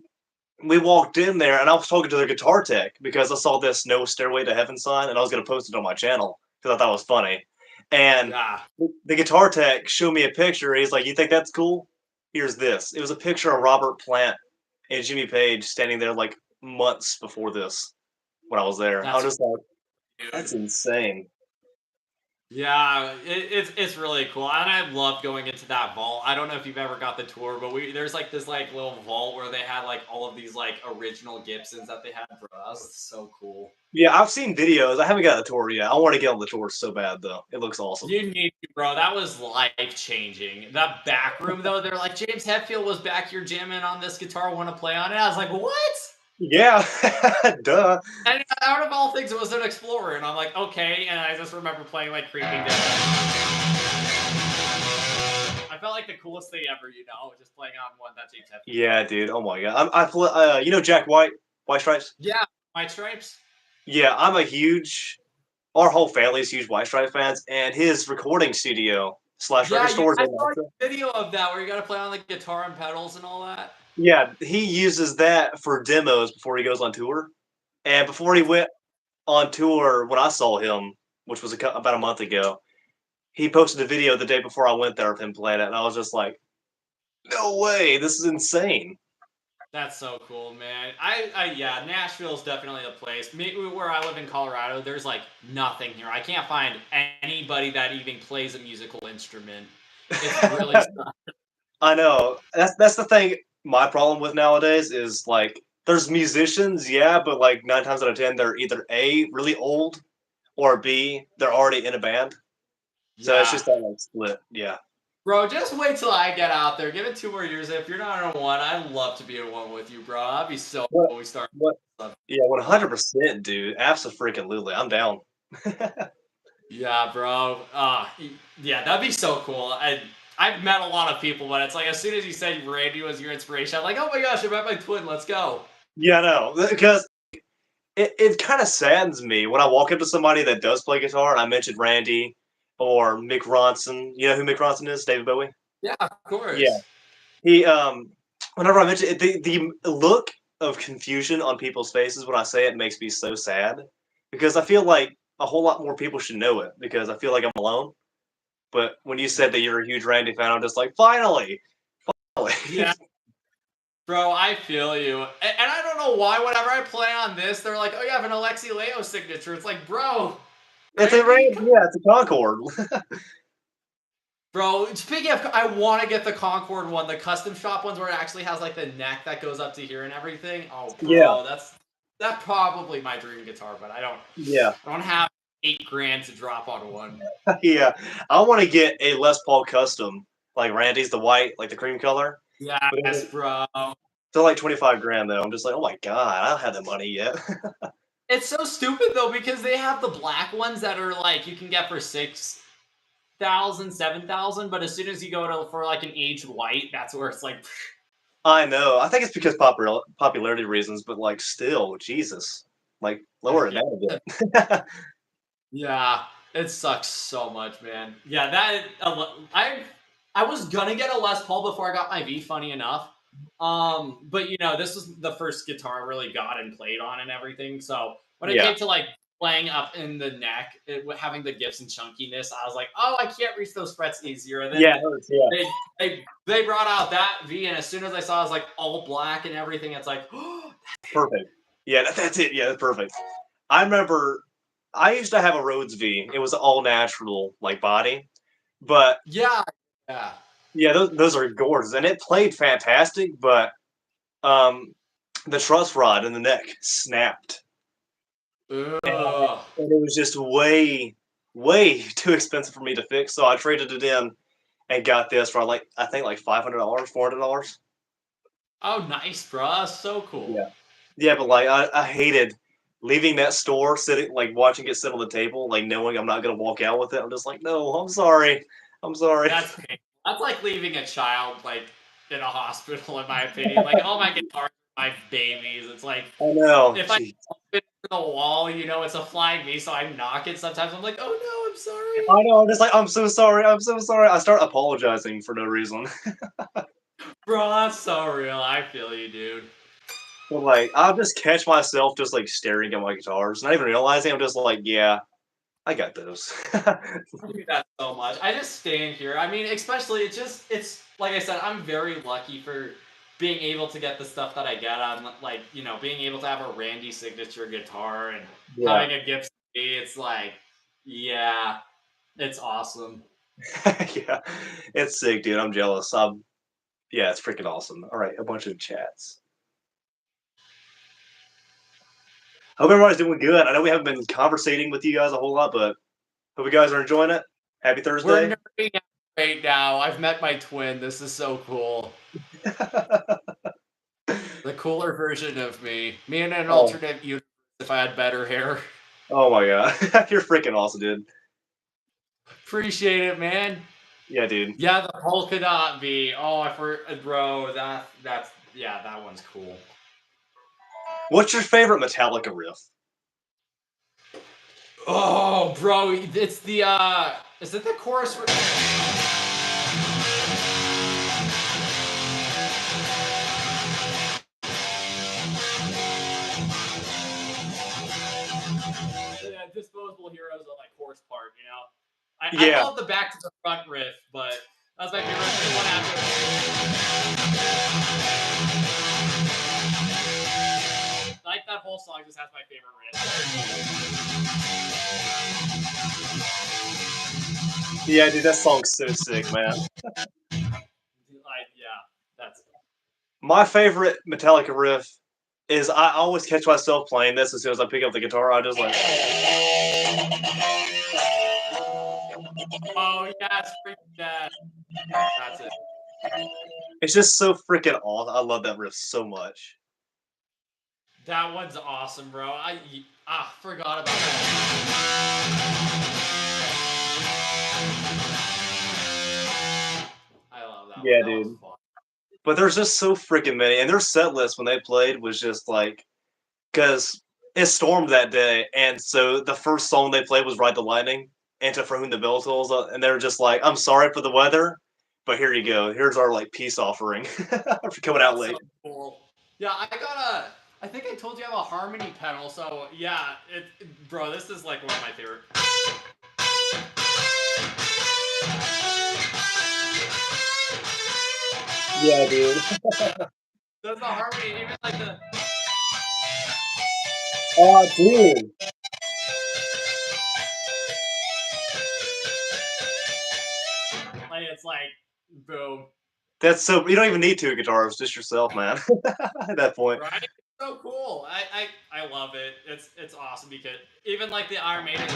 we walked in there and I was talking to the guitar tech because I saw this "No Stairway to Heaven" sign and I was gonna post it on my channel because I thought it was funny. And yeah, the guitar tech showed me a picture. He's like, "You think that's cool? Here's this." It was a picture of Robert Plant and Jimmy Page standing there like months before this when I was there. I was that's just like, dude. "That's insane." Yeah, it's really cool, and I love going into that vault. I don't know if you've ever got the tour, but there's like this like little vault where they had like all of these like original Gibsons that they had for us. So cool. Yeah, I've seen videos. I haven't got a tour yet. I want to get on the tour so bad though. It looks awesome. You need to, bro. That was life changing. That back room though, they're like James Hetfield was back here jamming on this guitar. Want to play on it? I was like, what? Yeah, duh. And out of all things, it was an Explorer, and I'm like, okay. And I just remember playing like Creeping Dead. I felt like the coolest thing ever, just playing on one that James Hetfield. Yeah, dude. Oh my god. I play. You know Jack White, White Stripes. Yeah, White Stripes. Yeah, I'm a huge. Our whole family's huge White Stripe fans, and his recording studio slash Yeah, record store is I in saw a Nashville. video of that where you got to play on the guitar and pedals and all that. Yeah, he uses that for demos before he goes on tour. And before he went on tour, when I saw him, which was about a month ago, he posted a video the day before I went there of him playing it, and I was just like, "No way! This is insane!" That's so cool, man. Yeah, Nashville's definitely the place. Maybe where I live in Colorado, there's like nothing here. I can't find anybody that even plays a musical instrument. It's really I know. That's the thing. My problem with nowadays is like there's musicians, yeah, but like 9 times out of 10, they're either A, really old, or B, they're already in a band. So it's yeah. just that like split. Yeah. Bro, just wait till I get out there. Give it 2 more years. If you're not in one, I'd love to be in one with you, bro. That'd be so What? cool. We start What? stuff. Yeah, 100%, dude. Absolutely. I'm down. Yeah, bro. Yeah, that'd be so cool. I've met a lot of people, but it's like as soon as you said Randy was your inspiration, I'm like, oh my gosh, I met my twin. Let's go. Yeah, I know. Because it kind of saddens me when I walk up to somebody that does play guitar and I mentioned Randy or Mick Ronson. You know who Mick Ronson is? David Bowie? Yeah, of Yeah. course. He whenever I mention it, the look of confusion on people's faces when I say it makes me so sad because I feel like a whole lot more people should know it because I feel like I'm alone. But when you said that you're a huge Randy fan, I'm just like, finally. Yeah, bro, I feel you. And I don't know why. Whenever I play on this, they're like, oh, you have an Alexi Leo signature. It's like, bro, It's a Randy, Randy, yeah, it's a Concord. bro, speaking of, I want to get the Concord one, the custom shop ones where it actually has like the neck that goes up to here and everything. Oh, Yeah, bro, that's probably my dream guitar, but yeah, I don't have 8 grand to drop on one. yeah. I want to get a Les Paul custom, like Randy's, the white, like the cream color. But Yes, bro. they're like 25 grand though. I'm just like, oh my god, I don't have the money yet. It's so stupid though because they have the black ones that are like you can get for 6,000, 7,000, but as soon as you go to for like an aged white, that's where it's like, I know. I think it's because popularity reasons, but like still, Jesus, like lower heck it yeah. down a bit. Yeah, it sucks so much, man. Yeah, I was gonna get a Les Paul before I got my V. Funny enough, but this was the first guitar I really got and played on and everything. So when it Yeah, came to like playing up in the neck, having the Gibson chunkiness, I was like, oh, I can't reach those frets easier. And yeah, then it hurts, yeah. they brought out that V, and as soon as I saw it was like all black and everything, it's like, oh, Perfect. Yeah, that's it. Yeah, that's perfect. I remember I used to have a Rhoads V. It was all natural, like body, but yeah, yeah. yeah, those are gorgeous, and it played fantastic. But um, the truss rod in the neck snapped, and Ugh. it was just way too expensive for me to fix. So I traded it in and got this for like I think like $500, $400. Oh, nice, bro. That's so cool. Yeah, yeah, but like I hated leaving that store, sitting like watching it sit on the table, like knowing I'm not gonna walk out with it. I'm just like, no, I'm sorry, I'm sorry. That's painful. That's like leaving a child like in a hospital, in my opinion. Like, oh my guitars are my babies. It's like I know. if I Jeez. bump it into the wall, it's a flying V, so I knock it. Sometimes I'm like, oh no, I'm sorry, I know. I'm just like, I'm so sorry. I'm so sorry. I start apologizing for no reason. bro. That's so real. I feel you, dude. But like, I'll just catch myself just like staring at my guitars, not even realizing. I'm just like, yeah, I got those. I do that so much. I just stand here. I mean, especially it's like I said, I'm very lucky for being able to get the stuff that I get. I'm like, being able to have a Randy signature guitar and Yeah, having a Gibson. It's like, yeah, It's awesome. Yeah, it's sick, dude. I'm jealous. Yeah, it's freaking awesome. All right, a bunch of chats. Hope everybody's doing good. I know we haven't been conversating with you guys a whole lot, but hope you guys are enjoying it. Happy We're Thursday. nerding out right now. I've met my twin. This is so cool. The cooler version of me. Me in an Oh, alternate universe if I had better hair. oh my god, you're freaking awesome, dude. Appreciate it, man. Yeah, dude. Yeah, the polka dot V. Oh, bro, that one's cool. What's your favorite Metallica riff? Oh, bro, it's the is it the chorus? Yeah, Disposable Heroes on like chorus part, you know. I Yeah, love the Back to the Front riff, but that's my favorite one after. Like that whole song just has my favorite riff. yeah, dude. That song's so sick, man. Yeah, that's My favorite Metallica riff is I always catch myself playing this as soon as I pick up the guitar. I just like, oh yes, that's it. it's just so freaking awesome. I love that riff so much. That one's awesome, bro. I forgot about that. I love that Yeah, one. That was dude. fun. But there's just so freaking many, and their set list when they played was just like, because it stormed that day, and so the first song they played was "Ride the Lightning" and "To For Whom the Bell Tolls," and they were just like, "I'm sorry for the weather, but here you go. Here's our like peace offering for coming out That's so late." cool. Yeah, I think I told you I have a harmony pedal, so yeah, bro, this is like one of my favorite. Yeah, dude. That's the harmony, even like Oh, dude. it's like boom, That's so. You don't even need two guitars, just yourself, man. At that point. right? So cool. I love it. It's awesome because even like the Iron Maiden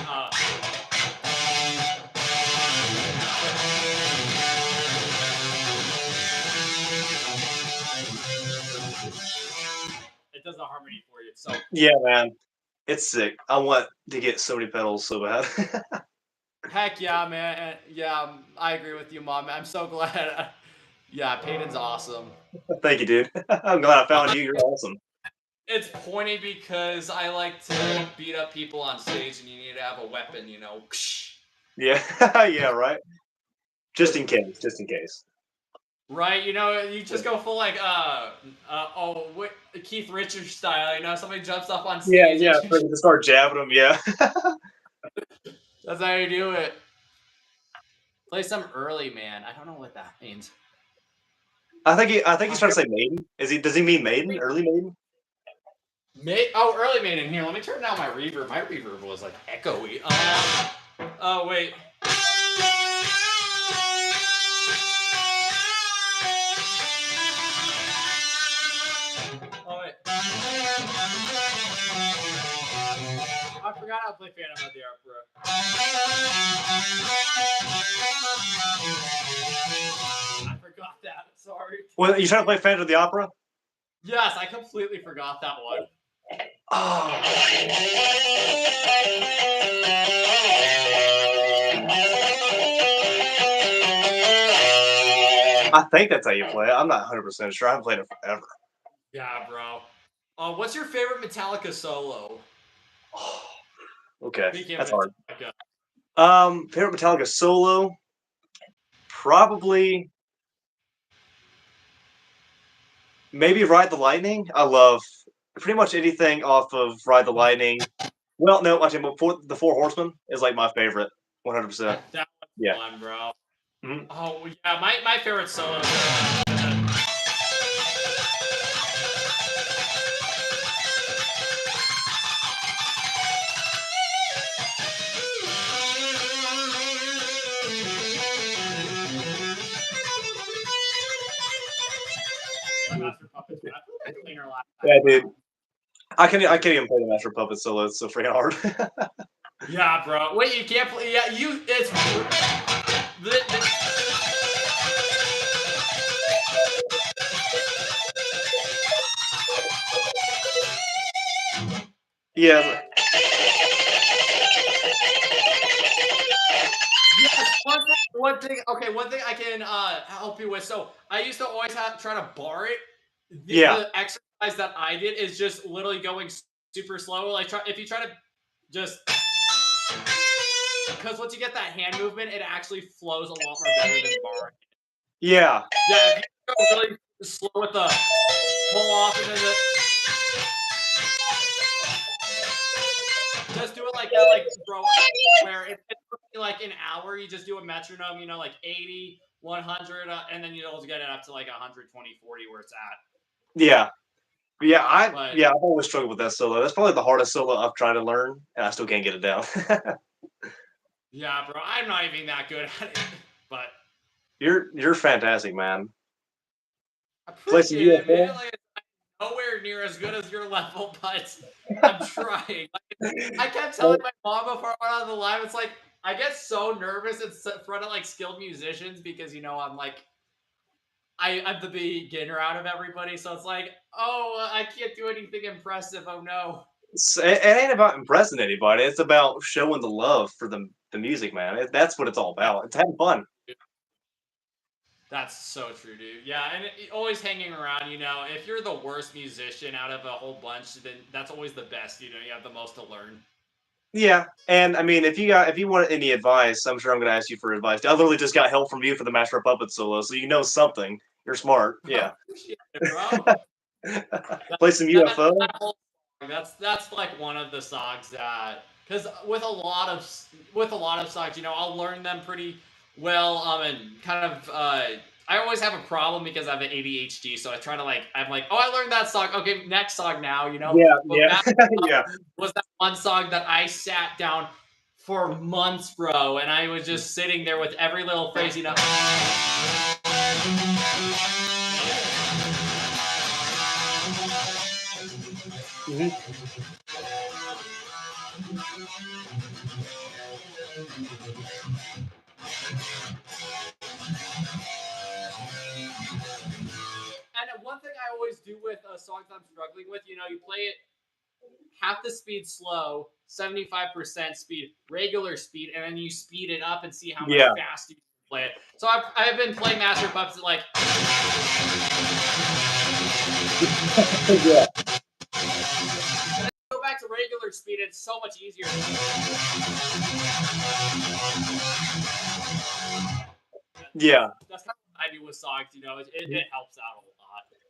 it does the harmony for you. So Yeah, man. It's sick. I want to get so many pedals so bad. heck yeah, man. Yeah, I agree with you, Mom. I'm so glad. Yeah, Payton's awesome. Thank you, dude. I'm glad I found Uh, you. You're awesome. It's pointy because I like to beat up people on stage, and you need to have a weapon, you know. Yeah, yeah, right. Just in case. Just in case. Right, you know, you just go full like Keith Richards style, you know, somebody jumps up on Yeah, stage. yeah. Freaking just start jabbing them. Yeah. That's how you do it. Play some early, man. I don't know what that means. I think he's trying to say Maiden. Is he? Does he mean Maiden? Early Maiden? Early Maiden here. Let me turn down my reverb. My reverb was like echoey. Oh wait. Oh wait. I forgot how to play Phantom of the Opera. I forgot that. Sorry. Well, you trying to play Phantom of the Opera? Yes, I completely forgot that one. Oh. I think that's how you play it. I'm not 100% sure. I haven't played it forever. Yeah, bro. What's your favorite Metallica solo? Oh, okay, Speaking of that's hard. Metallica. Favorite Metallica solo? Probably maybe Ride the Lightning. I love pretty much anything off of Ride the Lightning. Well, no, actually, the Four Horsemen is like my favorite, 100%. That Yeah. one's fun, bro. Mhm. Oh yeah, my favorite solo. Master Puppets. I feel like playing her last Yeah, time dude. around. I can't even play the Master Puppet solo. It's so freaking hard. Yeah, bro. Wait, you can't play. Yeah, you. It's the Yeah. yes. One thing I can help you with. So I used to always try to bar it. Yeah. The exercise that I did is just literally going super slow. Like if you try to just because once you get that hand movement, it actually flows a lot more better than bar. Yeah. Yeah, if you go really slow with the pull off and then just do it like that, like bro, where it took me like an hour. You just do a metronome, like 80, 100, and then you'll get it up to like 120, 40 where it's at. Yeah. But I've always struggled with that solo. That's probably the hardest solo I've tried to learn, and I still can't get it down. yeah, bro, I'm not even that good at it. But You're fantastic, man. I Play some appreciate it, man. UFO. Like I'm nowhere near as good as your level, but I'm trying. I kept telling my mom before I went on the live, it's like I get so nervous in front of like skilled musicians because I'm like I'm the beginner out of everybody, so it's like, oh, I can't do anything impressive. Oh no. It ain't about impressing anybody. It's about showing the love for the music, man. That's what it's all Yeah, about. It's having fun. that's so true, dude. Yeah, and always hanging around. If you're the worst musician out of a whole bunch, then that's always the best. You have the most to learn. Yeah, and I mean, if you want any advice, I'm sure I'm going to ask you for advice. I literally just got help from you for the Master of Puppets solo, so you know something. You're smart. Oh, Yeah. appreciate it, bro. That, Play some that UFO. whole song, that's like one of the songs that because with a lot of songs, I'll learn them pretty well. And kind of I always have a problem because I have an ADHD, so I try to I'm like, oh, I learned that song. Okay, next song now, Yeah, But yeah, Master yeah. was that one song that I sat down for months, bro, and I was just sitting there with every little phrase. Mhm. And one thing I always do with songs I'm struggling with, you play it half the speed slow, 75% speed, regular speed, and then you speed it up and see how much Yeah. faster you can play it. So I've been playing Master Puppets at like Yeah. go back to regular speed, it's so much easier. Yeah. That's kind of what I do with songs, it helps out a lot.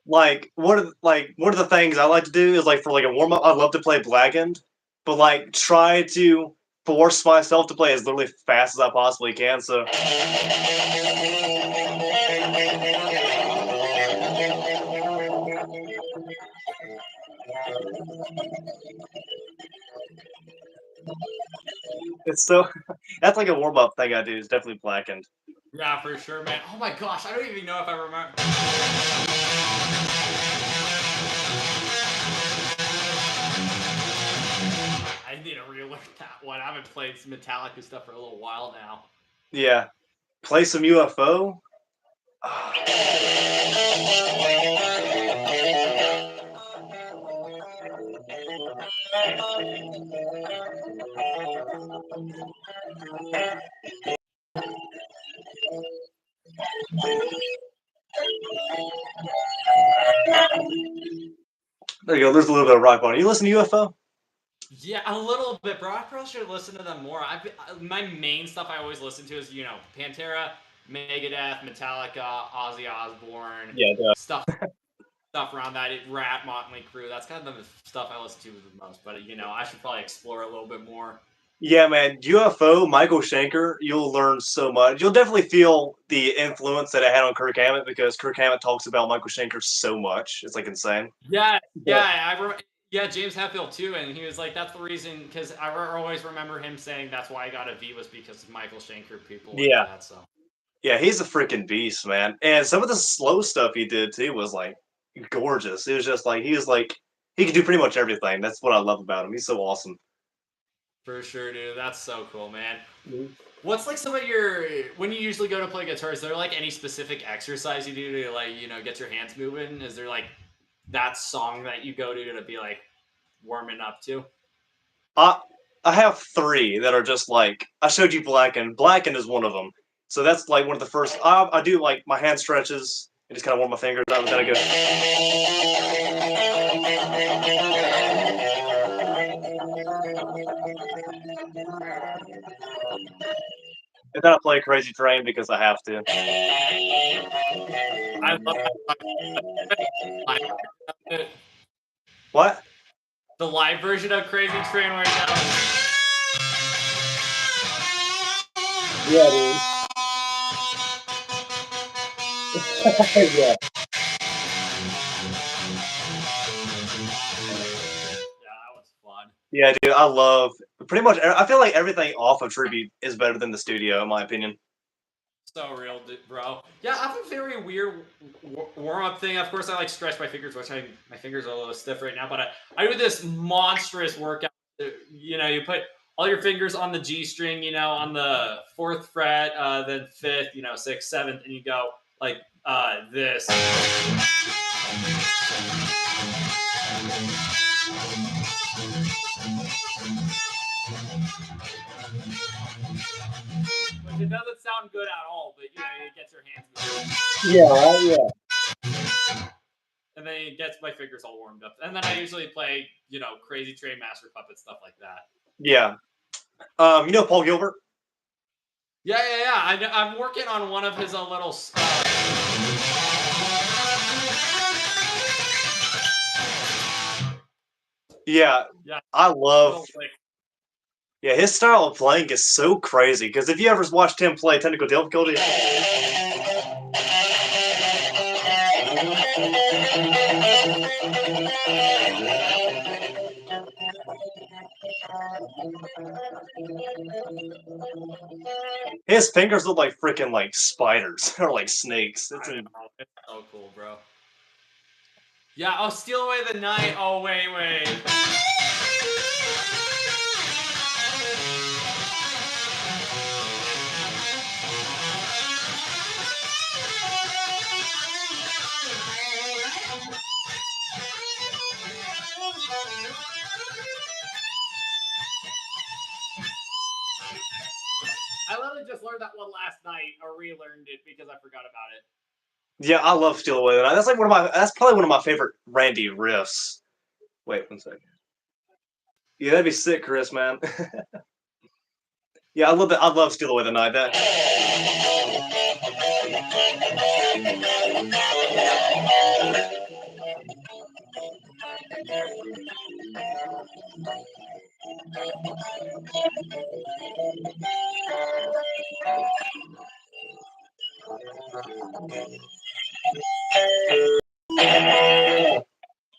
One of the things I like to do is like for like a warm up, I love to play Blackened, but like try to force myself to play as literally fast as I possibly can. So it's so that's like a warm up thing I do is definitely Blackened. Yeah, for sure, man. Oh my gosh, I don't even know if I remember. I need to relearn that one. I haven't played some Metallica stuff for a little while now. Yeah. Play some UFO. There you go. There's a little bit of rock on it. You listen to UFO? Yeah, a little bit, bro. I probably should listen to them more. My main stuff I always listen to is Pantera, Megadeth, Metallica, Ozzy Osbourne, Yeah, duh. stuff around that. Rat, Motley Crue. That's kind of the stuff I listen to the most. But I should probably explore a little bit more. Yeah, man. UFO, Michael Schenker, you'll learn so much. You'll definitely feel the influence that it had on Kirk Hammett because Kirk Hammett talks about Michael Schenker so much. It's like insane. Yeah, But yeah, I remember. Yeah, James Hetfield too, and he was like, "That's the reason." Because always remember him saying, "That's why I got a V was because of Michael Schenker, people like yeah, that." So yeah, he's a freaking beast, man. And some of the slow stuff he did too was like gorgeous. It was just like he could do pretty much everything. That's what I love about him. He's so awesome. For sure, dude. That's so cool, man. Mhm. What's like some of your when you usually go to play guitar? Is there like any specific exercise you do to like get your hands moving? Is there like that song that you go to be like warming up to? I I have three that are just like I showed you. Blackened is one of them. So that's like one of the first. I do like my hand stretches and just kind of warm my fingers out, and then I go. And then I play Crazy Train because I have to. I love that. What? The live version of Crazy Train right now. Yeah, dude. Yeah. Yeah, that was fun. Yeah, dude. I love pretty much. I feel like everything off of Tribute is better than the studio, in my opinion. So real, bro. Yeah, I have a very weird warm-up thing. Of course, I like stretch my fingers, which my fingers are a little stiff right now. But I do this monstrous workout. You put all your fingers on the G string, on the 4th fret, then 5th, 6th, 7th, and you go like this. Which it doesn't sound good at all, but it gets your hands moving. Yeah, yeah. And then it gets my fingers all warmed up. And then I usually play, Crazy Train, Master Puppet, stuff like that. Yeah. You know Paul Gilbert? Yeah. I'm working on one of his little. Yeah. Yeah. I love. Like, Yeah, his style of playing is so crazy. Because if you ever watched him play Technical Difficulty. His fingers look like freaking like spiders or like snakes. it's so cool, bro. Yeah, I'll steal away the night. Oh, wait. I literally just learned that one last night, or relearned it because I forgot about it. Yeah, I love Steal Away the Night. That's like that's probably one of my favorite Randy riffs. Wait 1 second. Yeah, that'd be sick, Chris, man. Yeah, I love that. I love Steal Away the Night. That.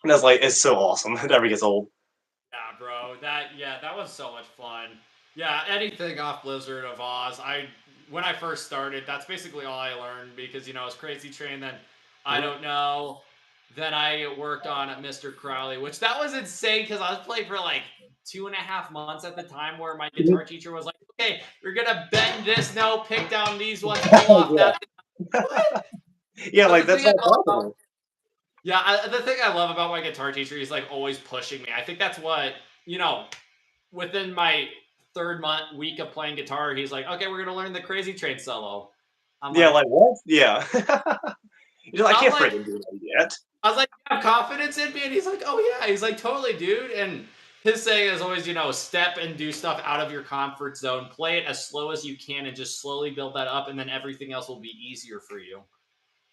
That's like it's so awesome. It never gets old. Yeah, bro. That was so much fun. Yeah, anything off Blizzard of Oz. When I first started, that's basically all I learned because it was Crazy Train. Then I don't know. Then I worked on Mr. Crowley, which that was insane because I was playing for like 2.5 months at the time, where my guitar teacher was like, "Okay, you're gonna bend this note, pick down these ones, pull off that." What? Yeah, But like the that's thing not possible. Yeah, the thing I love about my guitar teacher, he's like always pushing me. I think that's what, within my 3rd week of playing guitar, he's like, okay, we're gonna learn the Crazy Train solo. I'm Yeah, like, like what? Yeah. You're like, I I'm can't like, freaking do that yet. I was like, you have confidence in me, and he's like, oh yeah, he's like, totally, dude. And his saying is always, step and do stuff out of your comfort zone, play it as slow as you can, and just slowly build that up, and then everything else will be easier for you.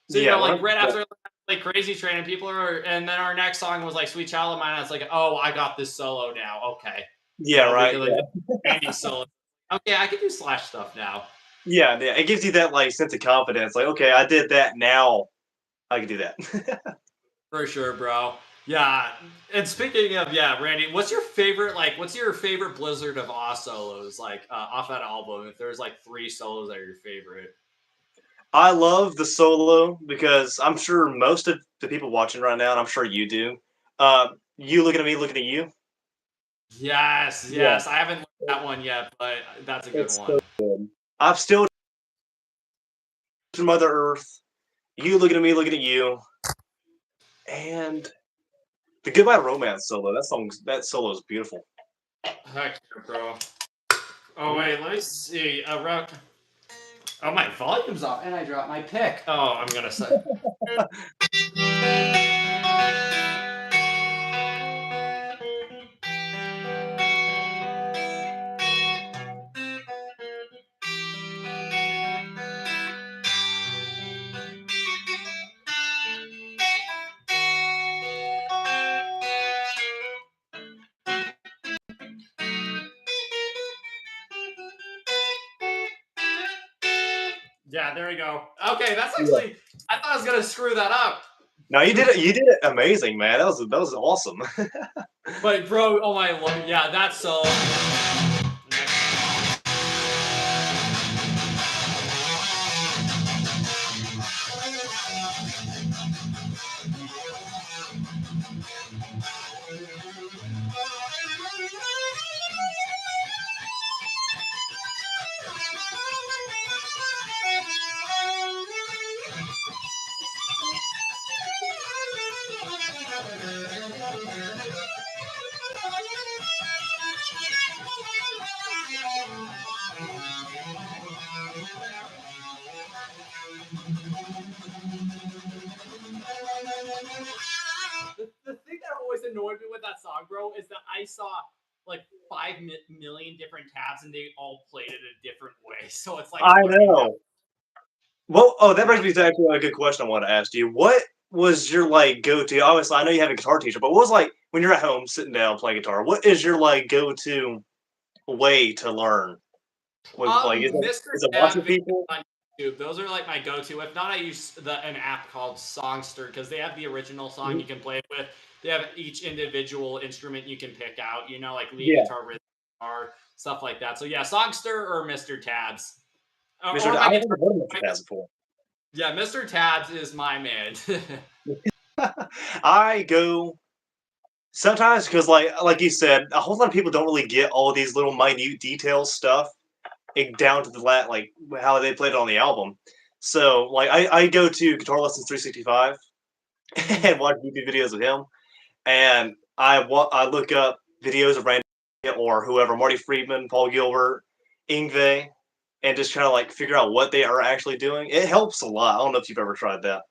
So Yeah, like right after like Crazy Train, and then our next song was like Sweet Child of Mine. I was like, oh, I got this solo now. Okay. Yeah, right. Because Randy solo. Okay, I can do Slash stuff now. Yeah, it gives you that like sense of confidence. Like, okay, I did that. Now I can do that. For sure, bro. Yeah. And speaking of Randy, what's your favorite Blizzard of Oz solos like off that album? If there's like 3 solos that are your favorite. I love the solo because I'm sure most of the people watching right now, and I'm sure you do. You looking at me, looking at you. Yes, Yeah, yes. I haven't looked at that one yet, but that's a good it's so one. good. I'm still to Mother Earth. You looking at me, looking at you, and the Goodbye Romance solo. That solo is beautiful. Heck yeah, bro. Oh Mhm. wait, let me see. Oh, my volume's off, and I dropped my pick. Oh, I'm gonna say. Yeah, there we go. Okay, that's Yeah. actually. I thought I was gonna screw that up. No, you did it. You did it amazing, man. That was awesome. But bro, oh my lord, yeah, that's so. The thing that always annoyed me with that song, bro, is that I saw like 5 million different tabs and they all played it a different way. So it's like it I would be know. Well, oh, that brings me to actually a good question I want to ask you. What was your like go-to? Obviously, I know you have a guitar teacher, but what was like when you're at home sitting down playing guitar? What is your like go-to way to learn? Like, Mr. is it Tab watching videos people? on YouTube. Those are like my go-to. If not, I use an app called Songster because they have the original song Mhm. you can play it with. They have each individual instrument you can pick out. You know, like lead Yeah, guitar, rhythm guitar, stuff like that. So yeah, Songster or Mr. Tabs, Mr. or I my haven't guitar. heard of Mr. Taz before. Yeah, Mr. Tabs is my man. I go sometimes because like you said, a whole lot of people don't really get all these little minute detail stuff down to the like how they played it on the album. So like I go to Guitar Lessons 365 and watch YouTube videos of him, and I look up videos of Randy or whoever, Marty Friedman, Paul Gilbert, Ingve, and just kind of like figure out what they are actually doing. It helps a lot. I don't know if you've ever tried that.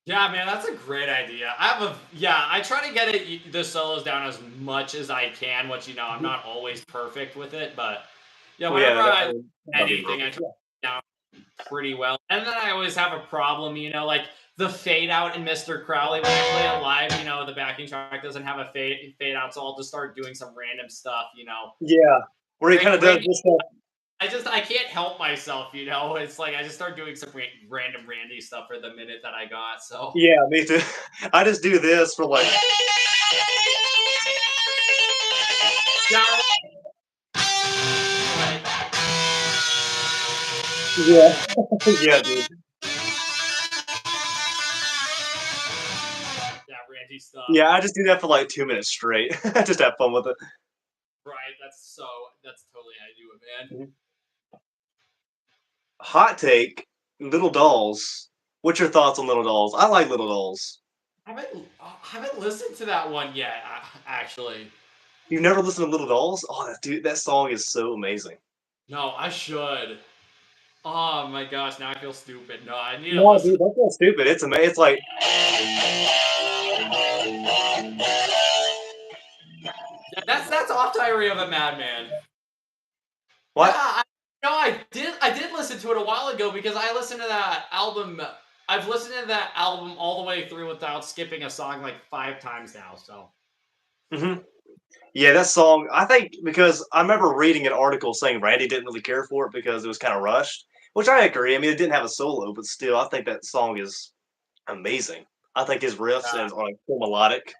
Yeah, man, that's a great idea. I try to get the solos down as much as I can, which I'm Mhm. not always perfect with it, but yeah, Well, yeah, whenever I that'd be anything, I perfect. try Yeah. it down pretty well. And then I always have a problem, like the fade out in Mr. Crowley when I play it live, the backing track doesn't have a fade out, so I'll just start doing some random stuff. Yeah, where he kind of does Randy, this stuff. I can't help myself. It's like I just start doing some random Randy stuff for the minute that I got. So Yeah, me too. I just do this for like. yeah, Yeah, yeah, dude. yeah, Randy stuff. Yeah, I just do that for like 2 minutes straight. Just have fun with it. Right. That's totally how I do it, man. Mhm. Hot take: Little Dolls. What's your thoughts on Little Dolls? I like Little Dolls. I haven't listened to that one yet, actually. You've never listened to Little Dolls? Oh, dude, that song is so amazing. No, I should. Oh my gosh, now I feel stupid. No, I need to No, listen. dude, that's not stupid. It's amazing. It's like, Yeah, that's off Diary of a Madman. Yeah, what? I did listen to it a while ago because I listened to that album. I've listened to that album all the way through without skipping a song like 5 times now. So Hmm. Yeah, that song. I think because I remember reading an article saying Randy didn't really care for it because it was kind of rushed, which I agree. I mean, it didn't have a solo, but still, I think that song is amazing. I think his riffs yeah, and are like so melodic.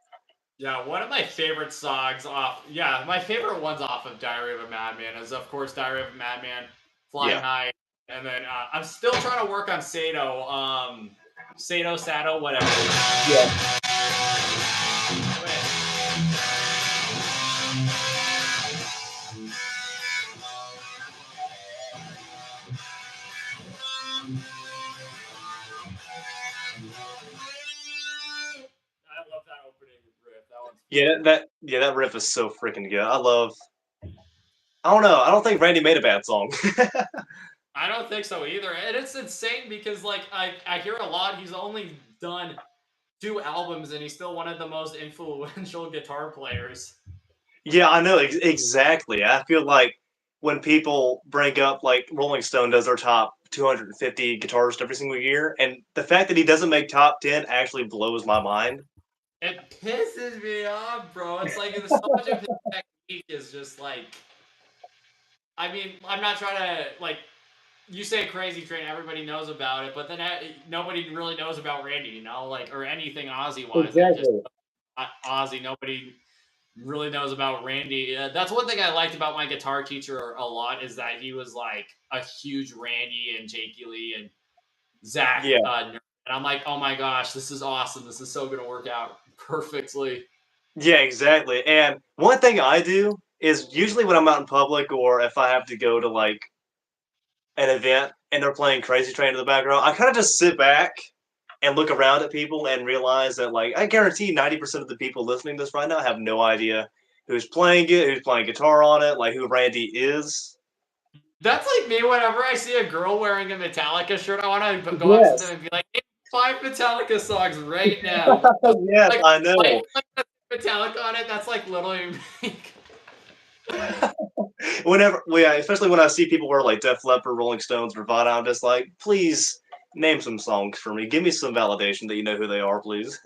yeah, one of my favorite songs off. Yeah, my favorite ones off of Diary of a Madman is of course Diary of a Madman, Flying Yeah, High. And then I'm still trying to work on Sato. Sato, whatever. Yeah. I love that opening riff. That one's That riff is so freaking good. I don't know. I don't think Randy made a bad song. I don't think so either. And it's insane because like I hear a lot. He's only done 2 albums and he's still one of the most influential guitar players. Yeah, I know exactly. I feel like when people bring up like Rolling Stone does their top 250 guitarists every single year, and the fact that he doesn't make top 10 actually blows my mind. It pisses me off, bro. It's like so much of his technique is just like. I mean, I'm not trying to like. You say Crazy Train, everybody knows about it, but then nobody really knows about Randy, you know, like or anything Ozzy wise. Like just Exactly. Ozzy, nobody really knows about Randy. That's one thing I liked about my guitar teacher a lot is that he was like a huge Randy and Jakey Lee and Zach Yeah. nerd. And I'm like, oh my gosh, this is awesome. This is so going to work out perfectly. Yeah, exactly. And one thing I do is usually when I'm out in public or if I have to go to like an event and they're playing Crazy Train in the background, I kind of just sit back and look around at people and realize that like I guarantee 90% of the people listening to this right now have no idea who's playing it, who's playing guitar on it, like who Randy is. That's like me whenever I see a girl wearing a Metallica shirt, I want to go up to them Yes. and be like, hey, 5 Metallica songs right now. Yes, Like, I know. Metallica on it, that's like literally. Whenever, well, yeah, especially when I see people wear like Def Leppard, Rolling Stones, Nirvana, I'm just like, please name some songs for me. Give me some validation that you know who they are, please.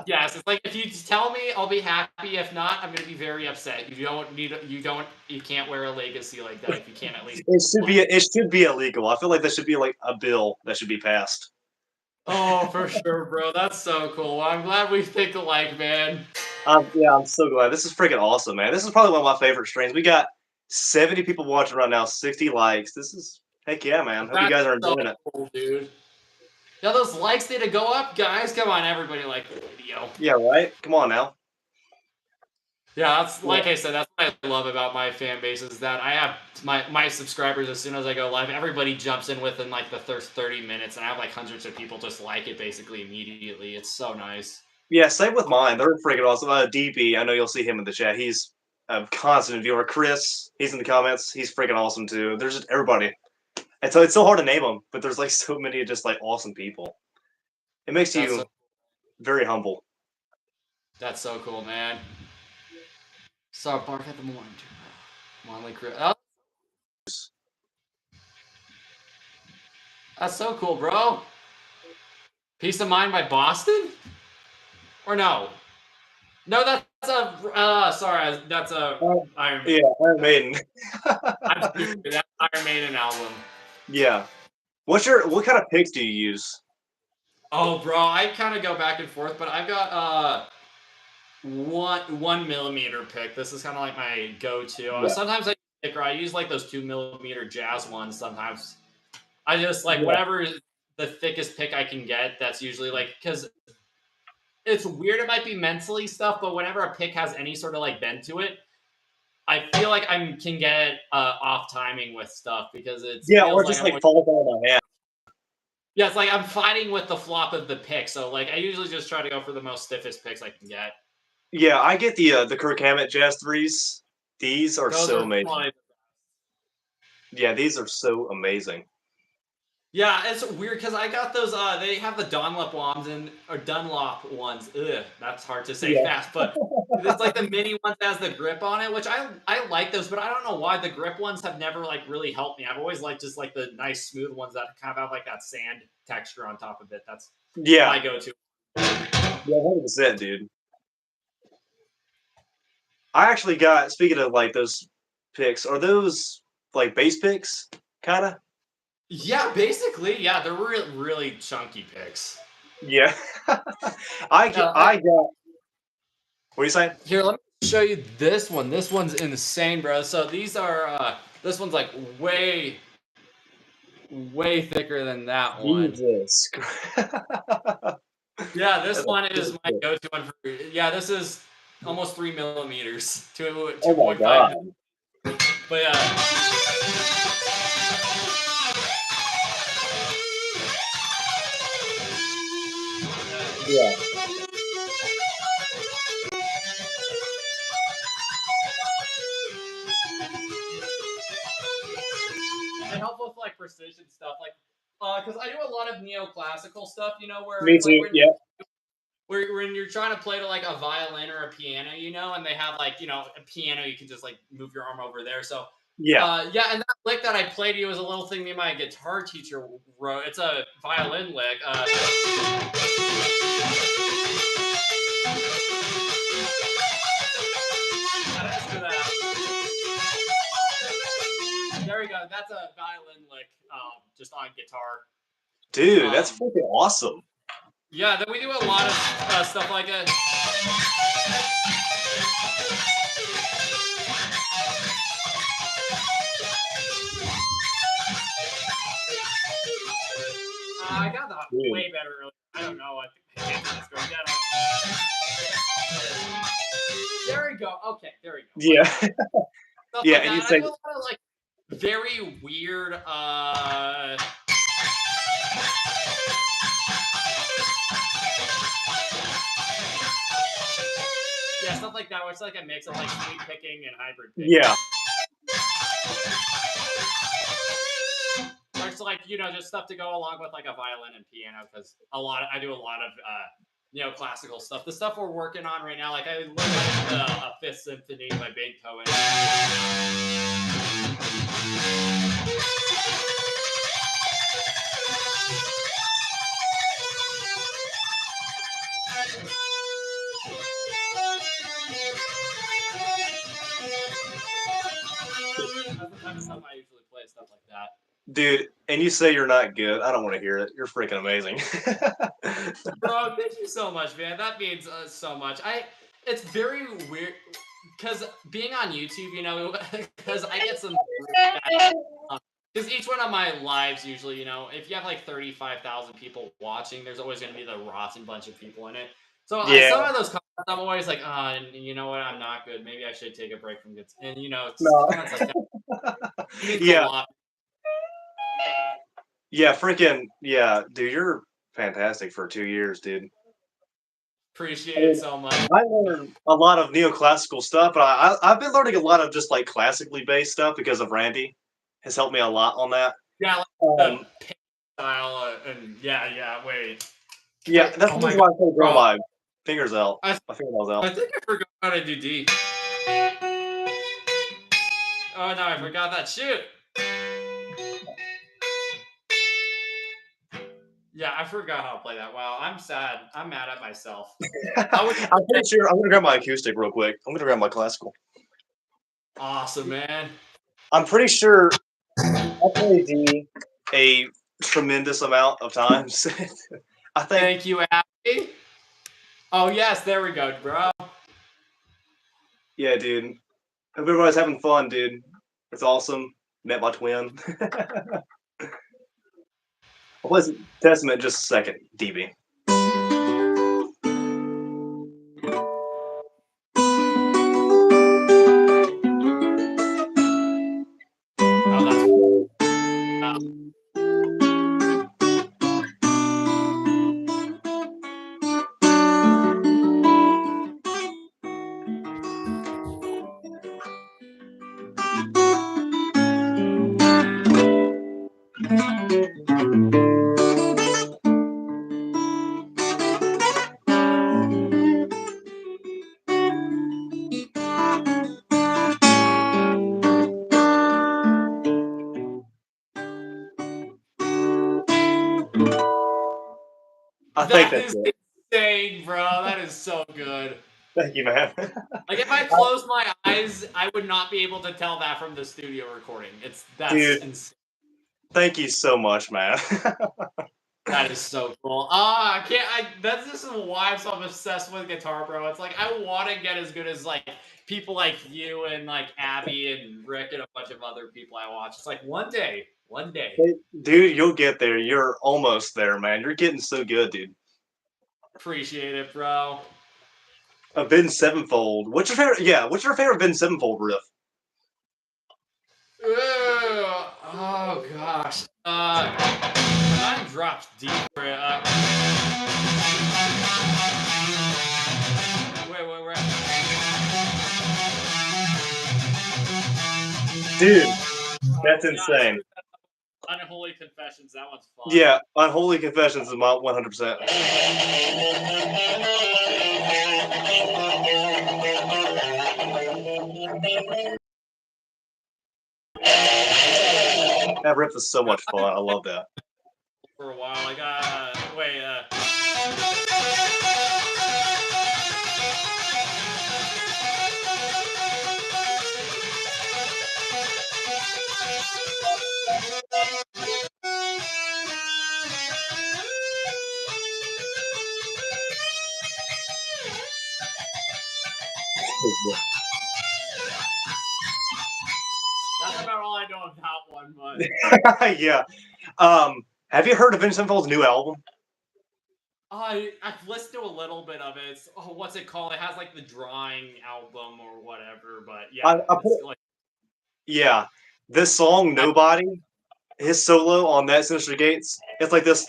Yes, it's like if you tell me, I'll be happy. If not, I'm gonna be very upset. You can't wear a legacy like that if you can't at least. It should be illegal. I feel like there should be like a bill that should be passed. Oh, for sure, bro. That's so cool. Well, I'm glad we think alike, man. Yeah, I'm so glad. This is freaking awesome, man. This is probably one of my favorite streams. We got 70 people watching right now, 60 likes. This is heck yeah, man. Hope you That's guys are so enjoying it. cool, dude. Yeah, those likes need to go up, guys. Come on, everybody, like the video. Yeah, right? Come on now. Yeah, that's Yeah. like I said. That's what I love about my fan base is that I have my subscribers. As soon as I go live, everybody jumps in within like the first 30 minutes, and I have like hundreds of people just like it basically immediately. It's so nice. Yeah, same with mine. They're freaking awesome. DB, I know you'll see him in the chat. He's a constant viewer. Chris, he's in the comments. He's freaking awesome too. There's just everybody. And so it's so hard to name them, but there's like so many just like awesome people. It makes That's you so, very humble. that's so cool, man. So bark at the morning. Monthly Chris. Oh, that's so cool, bro. Peace of Mind by Boston? Or no? No, that's a. Sorry, that's a Iron. Yeah, Iron Maiden. I'm stupid. That's Iron Maiden album. Yeah. What kind of picks do you use? Oh, bro, I kind of go back and forth, but I've got 1 millimeter pick. This is kind of like my go-to. Yeah. Sometimes I use like those 2 millimeter jazz ones. Sometimes I just like Yeah. whatever the thickest pick I can get. That's usually like because it's weird. It might be mentally stuff, but whenever a pick has any sort of like bend to it, I feel like I can get off timing with stuff because it Yeah, feels or just like like falls out of my hand. yeah, it's like I'm fighting with the flop of the pick. So like I usually just try to go for the most stiffest picks I can get. Yeah, I get the Kirk Hammett Jazz threes. These are Those so are amazing. fun. Yeah, these are so amazing. Yeah, it's weird because I got those. They have the Dunlop ones or Dunlop ones. Ugh, that's hard to say fast, but it's like the mini ones that has the grip on it, which I like those, but I don't know why the grip ones have never like really helped me. I've always liked just like the nice smooth ones that kind of have like that sand texture on top of it. That's my go-to. Yeah, 100%, dude. I actually got, speaking of like those picks, are those like bass picks, kind of? Yeah, basically, yeah, they're really chunky picks. Yeah. I got. What are you saying? Here, let me show you this one. This one's insane, bro. So these are this one's like way way thicker than that one. Jesus. Yeah, this That's one is my good. go-to one for. Yeah, this is almost 3 millimeters, Oh my 2.5. god. But yeah. Yeah. They help with like precision stuff, like because I do a lot of neoclassical stuff, you know, where Me it's like too. Yeah. when you're trying to play to like a violin or a piano, you know, and they have like, you know, a piano, you can just like move your arm over there. So Yeah. yeah, and that lick that I played you was a little thing me and my guitar teacher wrote. It's a violin lick. There we go. That's a violin lick, just on guitar. Dude, that's freaking awesome. Yeah, then we do a lot of stuff like a. I got that way better earlier. I don't know. I think that's going down. There we go. Okay, there we go. Yeah. Stuff Yeah, like and you that. say I do a lot of like very weird yeah, stuff like that where it's like a mix of like sweet picking and hybrid picking. yeah. Or it's like, you know, just stuff to go along with like a violin and piano, because I do a lot of neoclassical stuff. The stuff we're working on right now, like I learned a Fifth Symphony by Beethoven. That's the type of stuff I usually play, stuff like that. Dude, and you say you're not good. I don't want to hear it. You're freaking amazing. Bro, thank you so much, man. That means so much. It's very weird because being on YouTube, you know, because I get some. Because each one of my lives, usually, you know, if you have like 35,000 people watching, there's always going to be the rotten bunch of people in it. So Yeah. some of those comments, I'm always like, and you know what, I'm not good. Maybe I should take a break from this. And you know, No. comments like that means Yeah. a lot. Yeah, freaking yeah, dude, you're fantastic for 2 years, dude. Appreciate it so much. I learned a lot of neoclassical stuff, but I've been learning a lot of just like classically based stuff because of Randy. Has helped me a lot on that. Yeah, like the style and yeah. Wait. Yeah, that's the reason why I can't grow my fingers out. My fingernails out. I think I forgot how to do D. Oh no, I forgot that. Shoot. Yeah, I forgot how to play that. Wow, I'm sad. I'm mad at myself. I'm pretty sure I'm gonna grab my acoustic real quick. I'm gonna grab my classical. Awesome, man. I'm pretty sure I played D a tremendous amount of times. I think. Thank you, Abby. Oh yes, there we go, bro. Yeah, dude. Hope everybody's having fun, dude. It's awesome. Met my twin. I'll play some Testament in just a second, DB. Oh, that's I think that's is it. insane, bro. That is so good. Thank you, man. Like if I closed my eyes, I would not be able to tell that from the studio recording. That's Dude. insane. Thank you so much, man. That is so cool. That's just why I'm so obsessed with guitar, bro. It's like I want to get as good as like people like you and like Abby and Rick and a bunch of other people I watch. It's like one day One day. Hey, dude, you'll get there. You're almost there, man. You're getting so good, dude. Appreciate it, bro. Avenged Sevenfold. What's your favorite? Yeah, what's your favorite Avenged Sevenfold riff? Oh gosh. Mine drops deeper. Wait. Dude, that's Yeah, I insane. screwed that up. Unholy Confessions. That one's fun. Yeah, Unholy Confessions is my 100%. That riff is so much fun. I love that. For a while, I got wait. That's about all I know of that one, but Yeah. Have you heard of Avenged Sevenfold's new album? I've listened to a little bit of it. It's, what's it called? It has like the drawing album or whatever. But yeah, I put it's it, like yeah. This song, Nobody, his solo on that Sinister Gates, it's like this.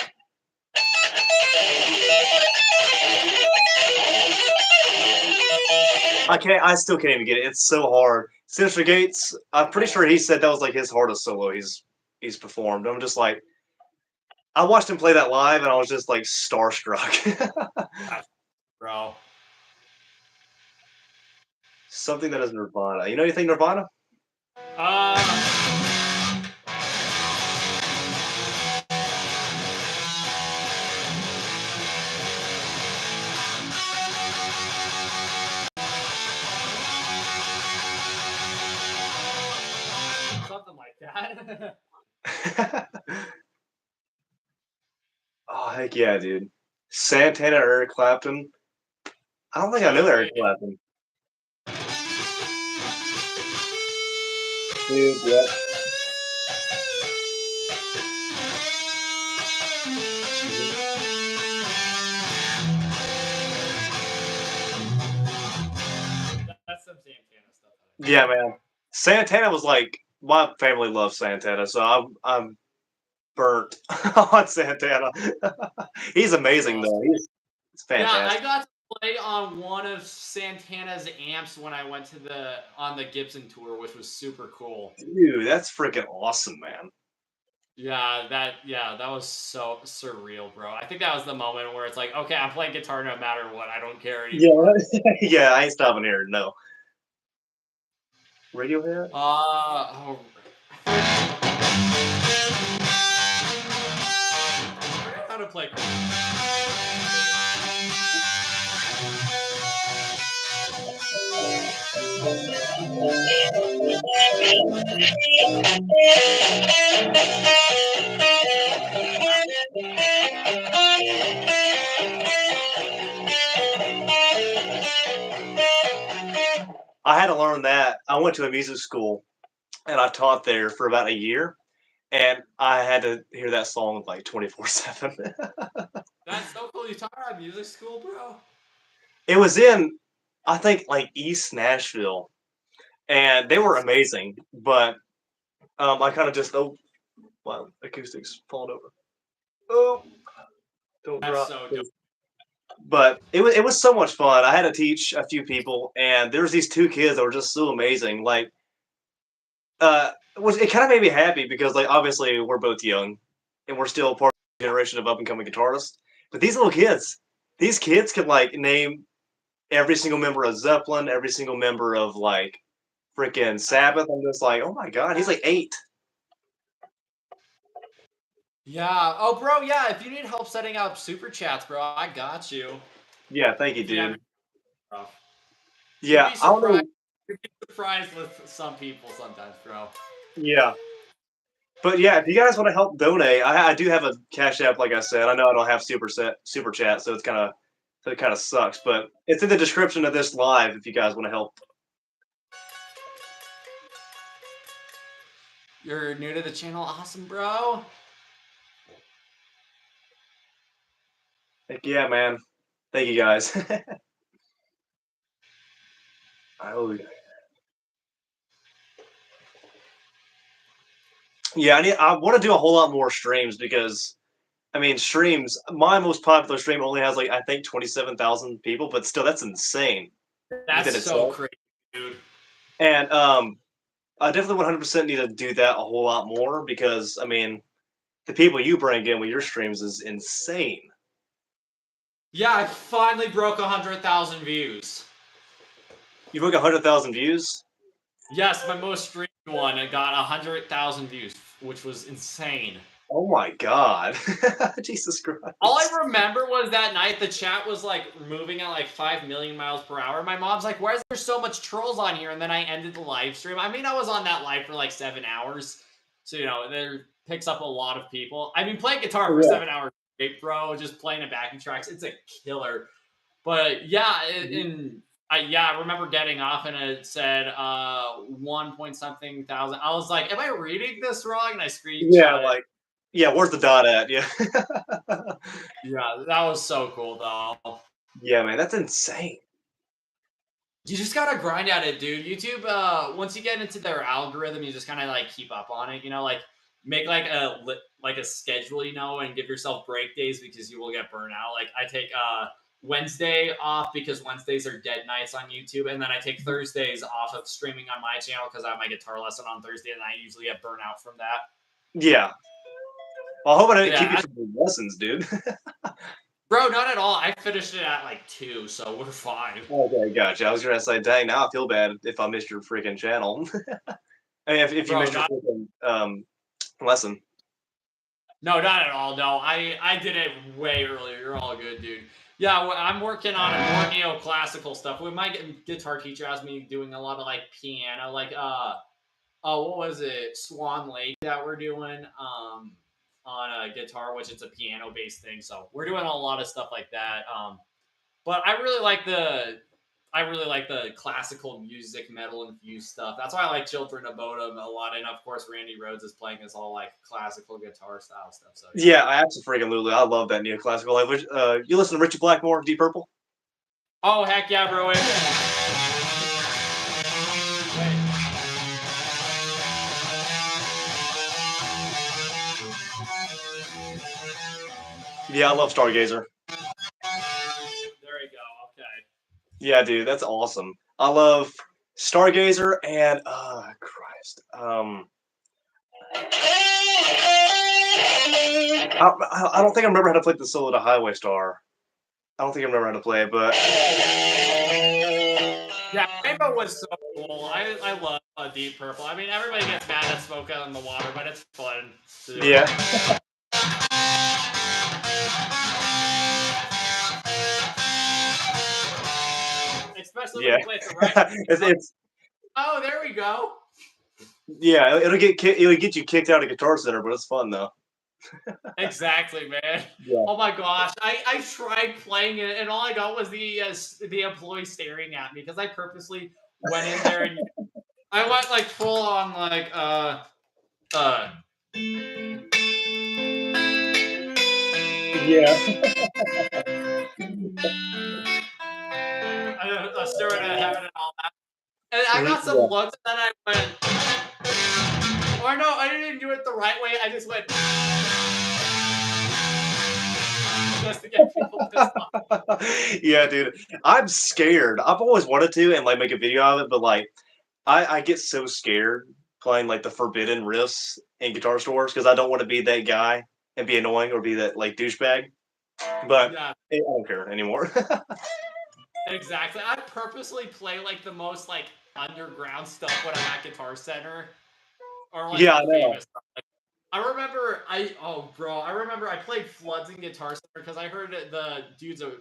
I still can't even get it. It's so hard. Sinister Gates, I'm pretty sure he said that was like his hardest solo he's performed. I'm just like, I watched him play that live and I was just like starstruck. bro. Something that is Nirvana. You know anything Nirvana? Something like that. Oh heck yeah, dude. Santana, Eric Clapton. I don't think I know Eric Clapton. Dude, yeah. That's some Santana stuff. Yeah, man. Santana was like my family loves Santana, so I'm burnt on Santana. He's amazing Awesome. though. He's Yeah, I fantastic. got to play on one of Santana's amps when I went to on the Gibson tour, which was super cool. Dude, that's freaking awesome, man. Yeah, that was so surreal, bro. I think that was the moment where it's like, okay, I'm playing guitar no matter what. I don't care anymore. Yeah, yeah, I ain't stopping here. No. Radiohead? Oh, how to play. I had to learn that. I went to a music school and I taught there for about a year, and I had to hear that song like 24/7. That's so cool. You taught at music school, bro? It was in, I think, like East Nashville, and they were amazing. But I kind of just wow, acoustics falling over. Oh, don't That's drop. so dope. But it was so much fun. I had to teach a few people, and there was these two kids that were just so amazing. Like, it kind of made me happy because like obviously we're both young, and we're still part of the generation of up and coming guitarists. But these kids could like name every single member of Zeppelin, every single member of like freaking Sabbath. I'm just like, oh my god, he's like 8. Yeah. Oh, bro. Yeah. If you need help setting up super chats, bro, I got you. Yeah, thank you, If you have, dude. bro. You'd Yeah, be I don't surprised. know. You'd be surprised with some people sometimes, bro. Yeah. But yeah, if you guys want to help donate, I do have a Cash App, like I said. I know I don't have super chat, so it kind of sucks. But it's in the description of this live if you guys want to help. You're new to the channel. Awesome, bro. Heck yeah, man. Thank you guys. Oh, yeah, I want to do a whole lot more streams because I mean streams. My most popular stream only has like I think 27,000 people, but still that's insane That's within so itself. crazy, dude. And I definitely 100% need to do that a whole lot more because I mean the people you bring in with your streams is insane. Yeah, I finally broke 100,000 views. You broke 100,000 views. Yes, my most streamed one. It got 100,000 views, which was insane. Oh my god, Jesus Christ! All I remember was that night the chat was like moving at like 5 million miles per hour. My mom's like, "Why is there so much trolls on here?" And then I ended the live stream. I mean, I was on that live for like 7 hours, so you know, there picks up a lot of people. I mean, playing guitar for Yeah. 7 hours, straight, bro, just playing the backing tracks, it's a killer. But yeah, I remember getting off and it said 1 point something thousand. I was like, "Am I reading this wrong?" And I screenshot Yeah, it. like yeah. Where's the dot at? Yeah. Yeah, that was so cool though. Yeah, man, that's insane. You just gotta grind at it, dude. YouTube, once you get into their algorithm, you just kind of like keep up on it. You know, like make like a schedule, you know, and give yourself break days because you will get burnt out. Like I take Wednesday off because Wednesdays are dead nights on YouTube, and then I take Thursdays off of streaming on my channel because I have my guitar lesson on Thursday, and I usually get burnt out from that. Yeah. Well, I hope I didn't keep you Yeah, from the lessons, dude. bro, not at all. I finished it at like 2, so we're fine. Okay, gotcha. I was gonna say, dang, now I feel bad if I missed your freaking channel. I mean, if you Bro, missed your freaking lesson. no, not at all. No, I did it way earlier. You're all good, dude. Yeah, I'm working on more neoclassical stuff. With my guitar teacher has me doing a lot of like piano, like what was it, Swan Lake that we're doing on a guitar, which it's a piano based thing. So we're doing a lot of stuff like that. But I really like the classical music, metal infused stuff. That's why I like Children of Bodom a lot. And of course, Randy Rhoads is playing this all like classical guitar style stuff. So yeah. Yeah, I absolutely. I love that neoclassical. You listen to Richie Blackmore, Deep Purple? Oh heck yeah, bro! Yeah, I love Stargazer. There we go. Okay. Yeah, dude, that's awesome. I love Stargazer and Christ. I don't think I remember how to play the solo to Highway Star. I don't think I remember how to play it, but Yeah, Rainbow was so cool. I love Deep Purple. I mean, everybody gets mad at Smoke Out in the Water, but it's fun. yeah. Especially Yeah. when you play it the right. it's Oh, there we go. yeah, it'll get you kicked out of Guitar Center, but it's fun though. Exactly, man. Yeah. Oh my gosh, I tried playing it, and all I got was the employee staring at me because I purposely went in there and I went like full on like Yeah. I started having it all that, and I got some looks, and then I went, or no, I didn't do it the right way. I just went. Just to get people pissed off. Yeah, dude. I'm scared. I've always wanted to and like make a video of it, but like I get so scared playing like the forbidden riffs in guitar stores because I don't want to be that guy and be annoying or be that like douchebag. But Yeah, I don't care anymore. exactly. I purposely play like the most like underground stuff when I'm at Guitar Center, or like Yeah, I the know. famous stuff. Like, I remember I played Floods in Guitar Center because I heard the dudes are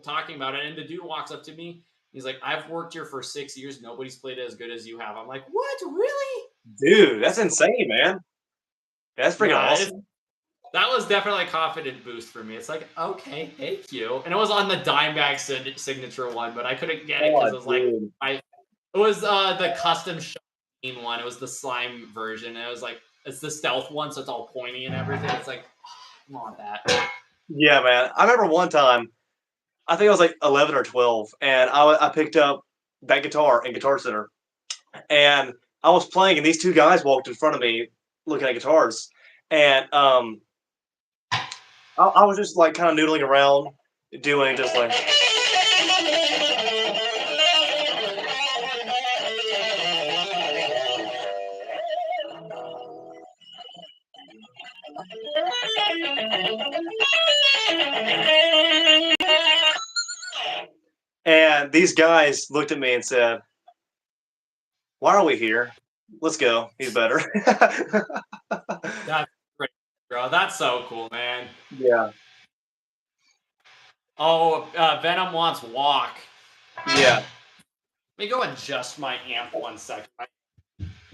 talking about it, and the dude walks up to me. He's like, "I've worked here for 6 years. Nobody's played it as good as you have." I'm like, "What? Really?" Dude, that's insane, man. That's freaking Yeah, awesome. that was definitely a confident boost for me. It's like, okay, thank you. And it was on the Dimebag signature one, but I couldn't get it because it was like dude. it was the custom shop one. It was the slime version. And it was like it's the stealth one, so it's all pointy and everything. It's like, I want that. Yeah, man. I remember one time, I think I was like 11 or 12, and I picked up that guitar in Guitar Center, and I was playing, and these two guys walked in front of me looking at guitars, and I was just like kind of noodling around, doing just like. And these guys looked at me and said, "Why are we here? Let's go. He's better." That's great, bro. That's so cool, man. Yeah. Oh, Venom wants walk. Yeah. Let me go adjust my amp 1 second.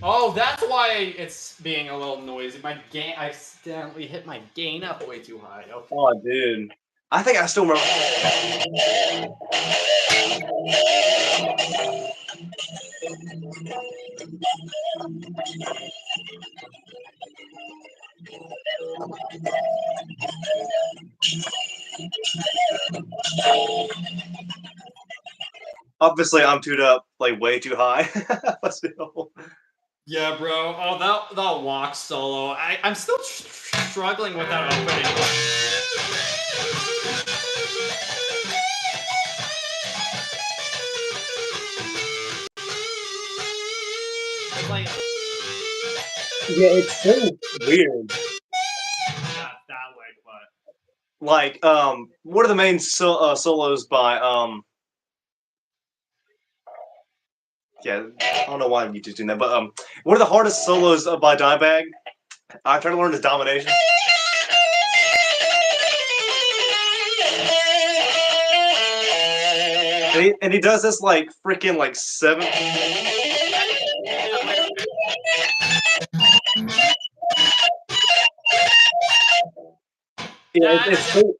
Oh, that's why it's being a little noisy. My gain, I accidentally hit my gain up way too high. Okay. Oh, dude. I think I still remember. Obviously, I'm tuned up like way too high. But still. Yeah, bro. Oh, that walk solo. I'm still struggling with that opening. It's like, Yeah, it's so weird. that way, but Like, what are the main solos by Yeah, I don't know why I'm just doing that, but what are the hardest solos by Dimebag? I try to learn his Domination. And he does this like freaking like 7. Yeah, it's so.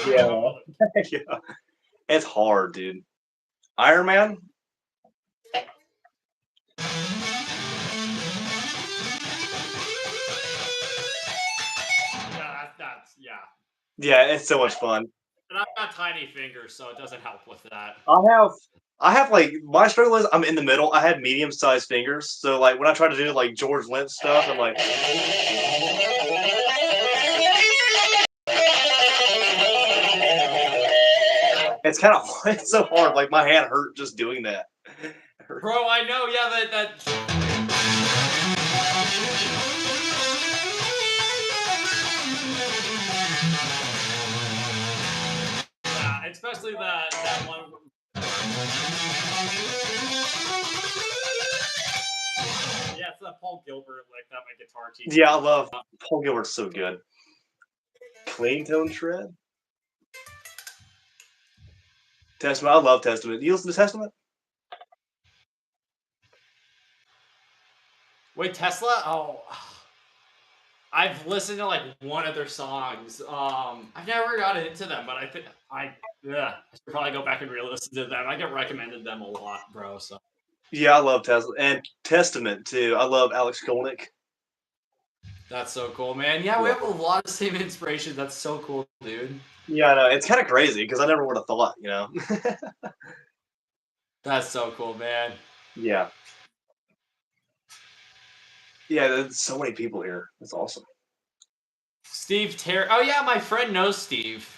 Yeah. Yeah. It's hard, dude. Iron Man? yeah. Yeah, it's so much fun. And I've got tiny fingers, so it doesn't help with that. I have like my struggle is I'm in the middle. I have medium sized fingers, so like when I try to do like George Lynch stuff, I'm like. It's kind of it's so hard. Like my hand hurt just doing that. Bro, I know. Yeah, that. Yeah, especially that one. Yeah, it's that Paul Gilbert lick that my guitar teacher. Yeah, I love Paul Gilbert's so good. Clean tone shred. Testament. I love Testament. Do you listen to Testament? Wait, Tesla? Oh, I've listened to like one of their songs. I've never gotten into them, but I think I should probably go back and re-listen to them. I get recommended them a lot, bro. So Yeah, I love Tesla and Testament too. I love Alex Kolnick. that's so cool, man. Yeah, we have a lot of same inspiration. That's so cool, dude. Yeah, I know. It's kind of crazy because I never would have thought, That's so cool, man. Yeah. Yeah, there's so many people here. It's awesome. Steve Terry. Oh yeah, my friend knows Steve.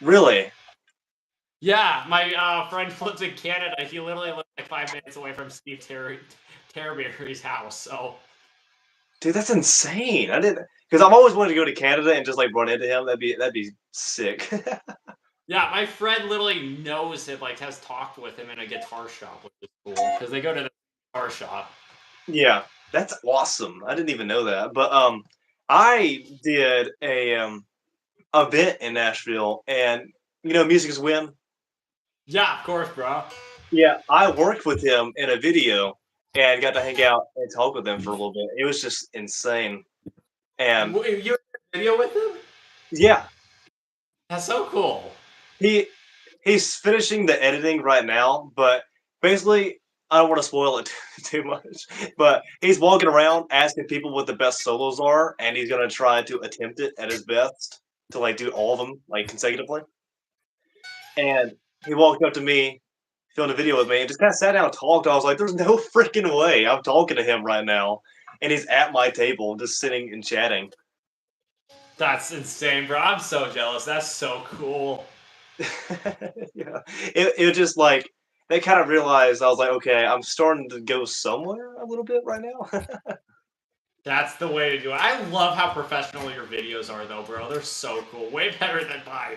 Really? Yeah, my friend lives in Canada. He literally lives like 5 minutes away from Steve Terryberry's house. So, Dude, that's insane. I didn't because I've always wanted to go to Canada and just like run into him. That'd be sick. yeah, my friend literally knows him. Like, has talked with him in a guitar shop, which is cool because they go to the guitar shop. Yeah, that's awesome. I didn't even know that. But I did a event in Nashville, and Music is Win. Yeah, of course, bro. Yeah, I worked with him in a video, and got to hang out and talk with him for a little bit. It was just insane. And You had a video with him? yeah, That's so cool. he's finishing the editing right now, but basically, I don't want to spoil it too much. But he's walking around asking people what the best solos are, and he's gonna try to attempt it at his best to like do all of them like consecutively. And he walked up to me, filmed a video with me, and just kind of sat down and talked. I was like, "There's no freaking way I'm talking to him right now," and he's at my table, just sitting and chatting. That's insane, bro. I'm so jealous. That's so cool. Yeah, it was just like they kind of realized I was like, okay, I'm starting to go somewhere a little bit right now. That's the way to do it. I love how professional your videos are, though, bro. They're so cool. Way better than mine.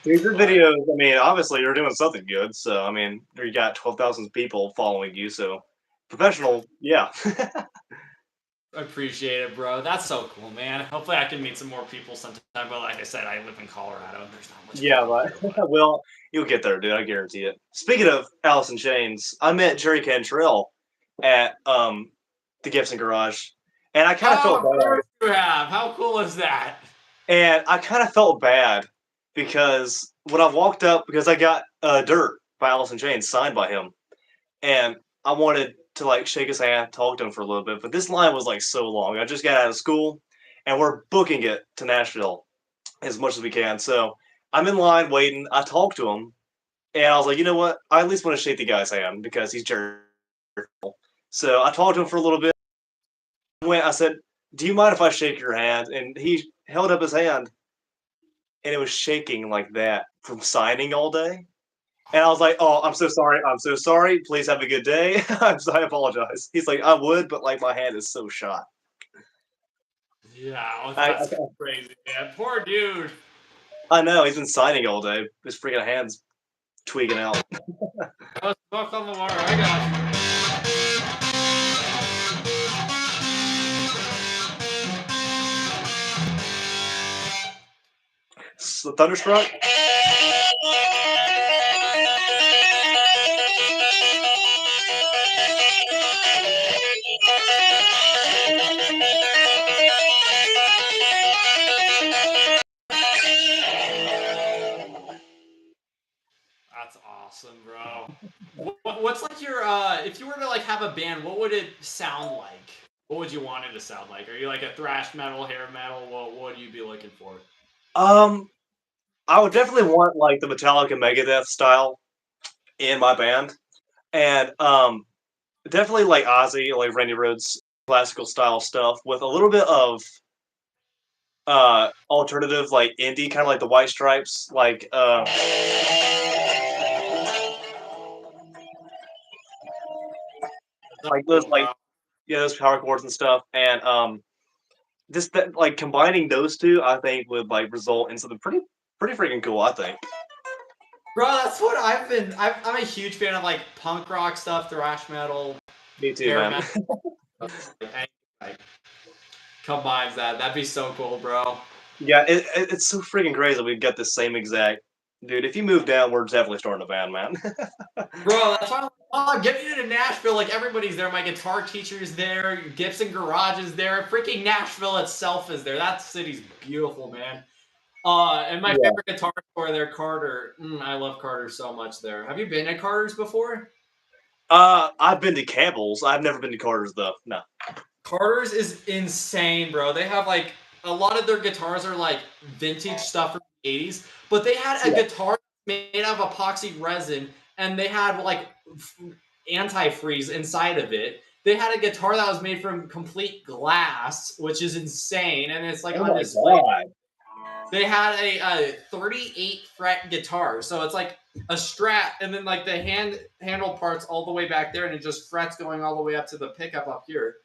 Dude, your But videos, I mean, obviously you're doing something good. So I mean, you got 12,000 people following you, so professional, yeah. I appreciate it, bro. That's so cool, man. Hopefully, I can meet some more people sometime. But like I said, I live in Colorado, and there's not much Yeah, people but here. But well, you'll get there, dude. I guarantee it. Speaking of Alice in Chains, I met Jerry Cantrell at the Gibson Garage, and I kind of oh, felt of bad. course you have. How cool is that? And I kind of felt bad because when I walked up, because I got Dirt by Alice in Chains signed by him, and I wanted to like shake his hand, talk to him for a little bit, but this line was like so long. I just got out of school, and we're booking it to Nashville as much as we can. So I'm in line waiting. I talked to him, and I was like, you know what? I at least want to shake the guy's hand because he's Jerry. So I talked to him for a little bit. I said, "Do you mind if I shake your hand?" And he held up his hand, and it was shaking like that from signing all day. And I was like, "Oh, I'm so sorry. I'm so sorry. Please have a good day. I apologize." He's like, "I would, but like my hand is so shot." Yeah, well, I, that's crazy, man. Poor dude. I know he's been signing all day. His freaking hands tweaking out. Let's smoke on the water. I got you. So, Thunderstruck. That's awesome, bro. What's like your if you were to like have a band, what would it sound like? What would you want it to sound like? Are you like a thrash metal, hair metal? What would you be looking for? Um, I would definitely want like the Metallica Megadeth style in my band, and definitely like Ozzy, like Randy Rhoads classical style stuff with a little bit of alternative like indie, kind of like the White Stripes, That's like those cool, like bro. yeah those power chords and stuff, and just that like combining those two, I think would like result in something pretty freaking cool. I think. Bro, that's what I've been. I'm a huge fan of like punk rock stuff, thrash metal, Me too, hair man. metal. Like, combines that. That'd be so cool, bro. Yeah, it's so freaking crazy that we've got the same exact dude. If you move down, we're definitely starting a band, man. Bro, that's why I'm like, oh, get me to Nashville. Like everybody's there. My guitar teacher's there. Gibson Garage is there. Freaking Nashville itself is there. That city's beautiful, man. And my Yeah. favorite guitar store there, Carter. I love Carter so much there. Have you been at Carter's before? I've been to Campbell's. I've never been to Carter's though. No. Carter's is insane, bro. They have like a lot of their guitars are like vintage stuff from the 80s, but they had a Yeah. guitar made out of epoxy resin and they had like antifreeze inside of it. They had a guitar that was made from complete glass, which is insane, and it's like Oh on my display. god. They had a 38 fret guitar, so it's like a Strat, and then like the handle parts all the way back there, and it just frets going all the way up to the pickup up here.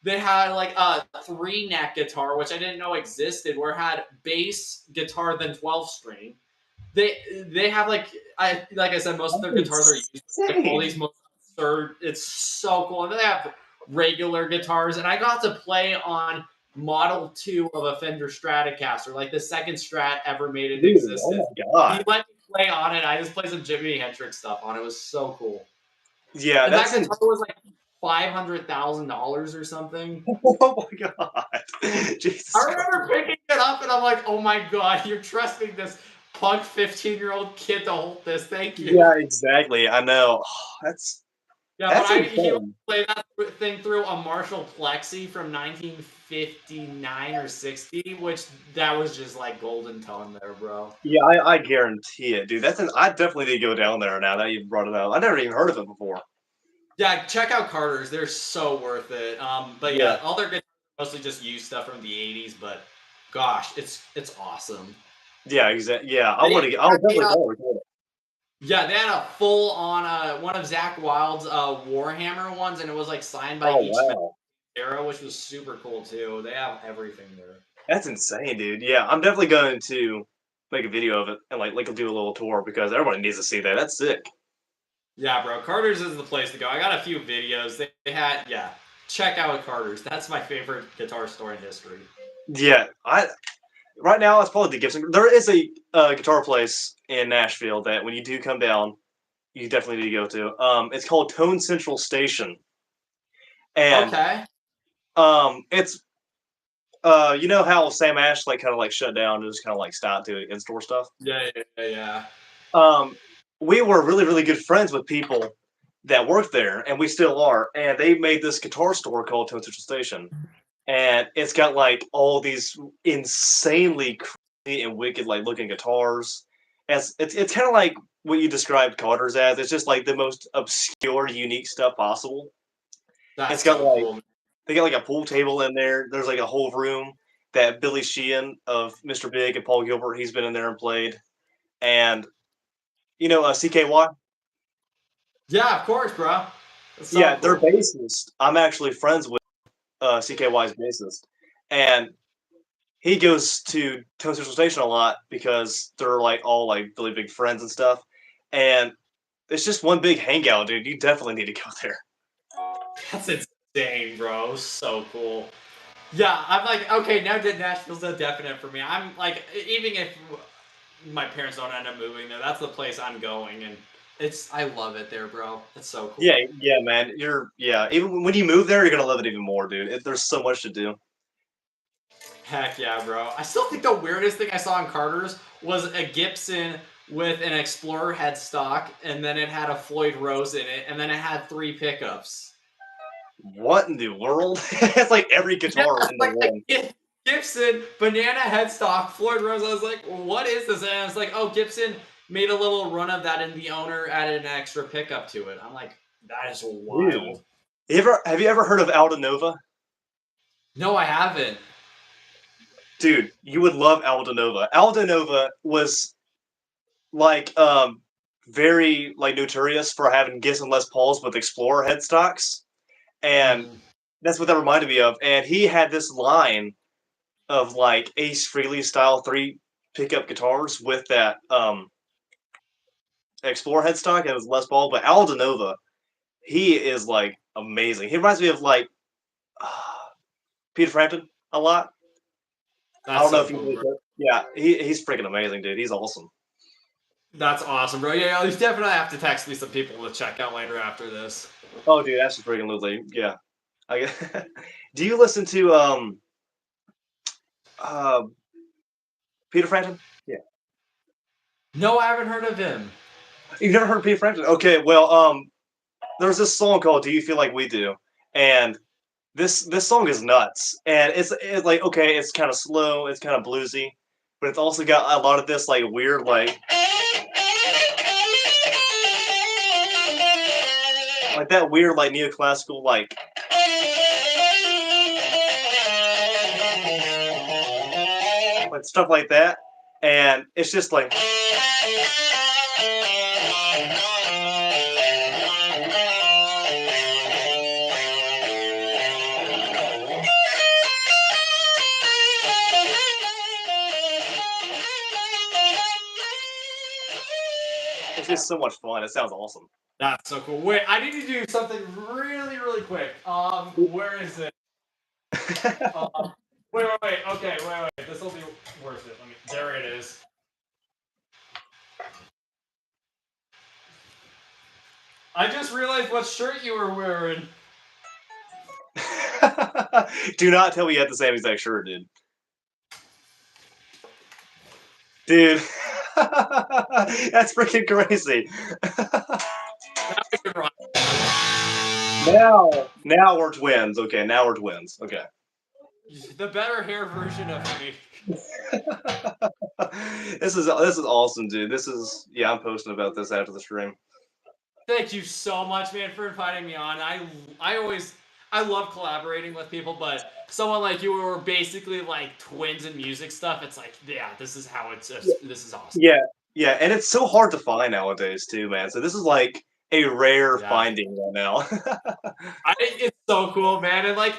They had like a 3-neck guitar, which I didn't know existed, where it had bass, guitar, then 12-string. They have like I said, most of their guitars are used like all Insane. these most absurd. It's so cool. And then they have regular guitars, and I got to play on Model 2 of a Fender Stratocaster, like the second Strat ever made in Dude, oh existence. my He god. let me play on it. I just played some Jimi Hendrix stuff on it. It was so cool. Yeah, And that that's in guitar was like $500,000 or something. Oh my god. Jesus I Christ. remember picking it up and I'm like, oh my god, you're trusting this punk 15-year-old kid to hold this. Thank you. Yeah, exactly. I know. That's Yeah, but that's he insane. played that thing through a Marshall Plexi from 1959 or 60, which that was just like golden tone there, bro. Yeah, I guarantee it, dude. I definitely need to go down there now that you brought it up. I never even heard of it before. Yeah, check out Carter's. They're so worth it. But Yeah. yeah, all their guitars are mostly just used stuff from the 80s, but gosh, it's awesome. Yeah, exactly. Yeah, They I'll had definitely a, go record it. yeah, they had a full on one of Zach Wild's Warhammer ones, and it was like signed by Oh each wow. Pantera, which was super cool too. They have everything there. That's insane, dude. Yeah, I'm definitely going to make a video of it and like do a little tour because everybody needs to see that. That's sick. Yeah, bro, Carter's is the place to go. I got a few videos. They had, yeah, check out Carter's. That's my favorite guitar store in history. Yeah, I right now it's probably the Gibson. There is a guitar place in Nashville that when you do come down, you definitely need to go to. It's called Tone Central Station, and Okay. it's you know how Sam Ash like kind of like shut down and just kind of like stopped doing in-store stuff. Yeah. Um, we were really really good friends with people that worked there, and we still are. And they made this guitar store called Tone Central Station, and it's got like all these insanely crazy and wicked like looking guitars. As it's kind of like what you described Carter's as. It's just like the most obscure, unique stuff possible. That's It's got so like cool. they got like a pool table in there. There's like a whole room that Billy Sheehan of Mr. Big and Paul Gilbert he's been in there and played. And you know CKY. Yeah, of course, bro. That's so Yeah, their cool. bassist. I'm actually friends with CKY's bassist, and he goes to Tone Central Station a lot because they're like all like really big friends and stuff. And it's just one big hangout, dude. You definitely need to go there. That's insane, bro. So cool. Yeah, I'm like, okay, now that Nashville's a definite for me. I'm like, even if my parents don't end up moving there, that's the place I'm going, and I love it there, bro. It's so Yeah, cool. yeah, man. Yeah. Even when you move there, you're gonna love it even more, dude. There's so much to do. Heck yeah, bro. I still think the weirdest thing I saw in Carter's was a Gibson with an Explorer headstock, and then it had a Floyd Rose in it, and then it had 3 pickups. What in the world? It's like every Yeah, guitar it's in the like one. a Gibson banana headstock, Floyd Rose. I was like, what is this? And I was like, oh, Gibson made a little run of that, and the owner added an extra pickup to it. I'm like, that is Dude. wild. Have you ever heard of Alda Nova? No, I haven't. Dude, you would love Alda Nova. Alda Nova was like very like notorious for having Gibson Les Pauls with Explorer headstocks. And Mm. that's what that reminded me of. And he had this line of like Ace Frehley style 3 pickup guitars with that Explorer headstock and it was Les Paul. But Alda Nova, he is like amazing. He reminds me of like Peter Frampton a lot. I That's don't know so if you cool, really bro. do. Yeah, he's freaking amazing, dude. He's awesome. That's awesome, bro. Yeah, you definitely have to text me some people to check out later after this. Oh, dude, that's just freaking lovely. Yeah. I, do you listen to uh, Peter Frampton? Yeah. No, I haven't heard of him. You've never heard of Peter Frampton? Okay, well, there's this song called "Do You Feel Like We Do," and this song is nuts. And it's like okay, it's kind of slow, it's kind of bluesy, but it's also got a lot of this like weird like that weird like neoclassical like stuff like that. And it's just like it's just so much fun. It sounds awesome. That's so cool. Wait, I need to do something really, really quick. Where is it? Um, wait. Okay, wait. This will be worth it. There it is. I just realized what shirt you were wearing. Do not tell me you had the same exact shirt, dude. Dude, that's freaking crazy. Now we can run. Now we're twins. Okay, now we're twins. Okay. The better hair version of me. This is awesome, dude. I'm posting about this after the stream. Thank you so much, man, for inviting me on. I love collaborating with people, but someone like you, who are basically like twins in music stuff, it's like, yeah, this is this is awesome. Yeah, and it's so hard to find nowadays too, man. So this is like a rare Yeah. finding right now. It's so cool, man. And like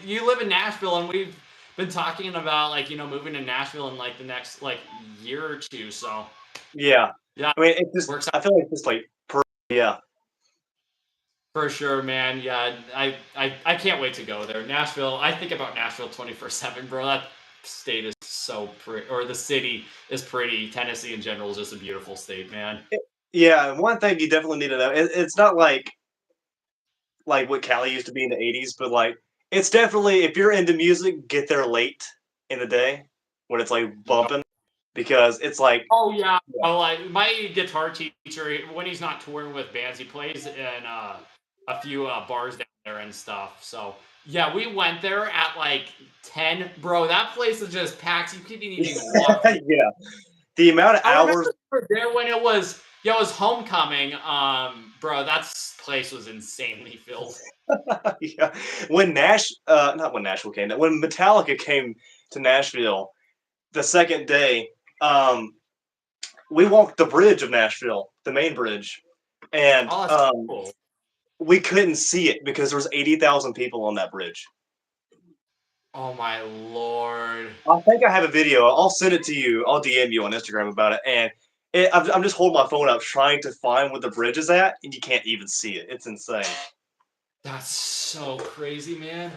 you live in Nashville, and we've been talking about like moving to Nashville in like the next like year or two. So Yeah. yeah, I mean, it just works out. I feel like it's like yeah. For sure, man. Yeah, I can't wait to go there. Nashville. I think about Nashville 24/7, bro. That state is so pretty, or the city is pretty. Tennessee in general is just a beautiful state, man. Yeah, and one thing you definitely need to know, it's not like what Cali used to be in the 80s, but like it's definitely if you're into music, get there late in the day when it's like bumping because it's like Oh yeah. Oh, like my guitar teacher, when he's not touring with bands, he plays in a few bars down there and stuff. So yeah, we went there at like 10, bro. That place is just packed. You couldn't even walk. yeah. The amount of I remember hours we were there when it was homecoming. Bro, that place was insanely filled. yeah. When not when Nashville came, when Metallica came to Nashville the second day, we walked the bridge of Nashville, the main bridge, and Oh, that's cool. we couldn't see it because there was 80,000 people on that bridge. Oh my lord. I think I have a video. I'll send it to you. I'll DM you on Instagram about it. And I'm just holding my phone up trying to find where the bridge is at, and you can't even see it. It's insane. That's so crazy, man.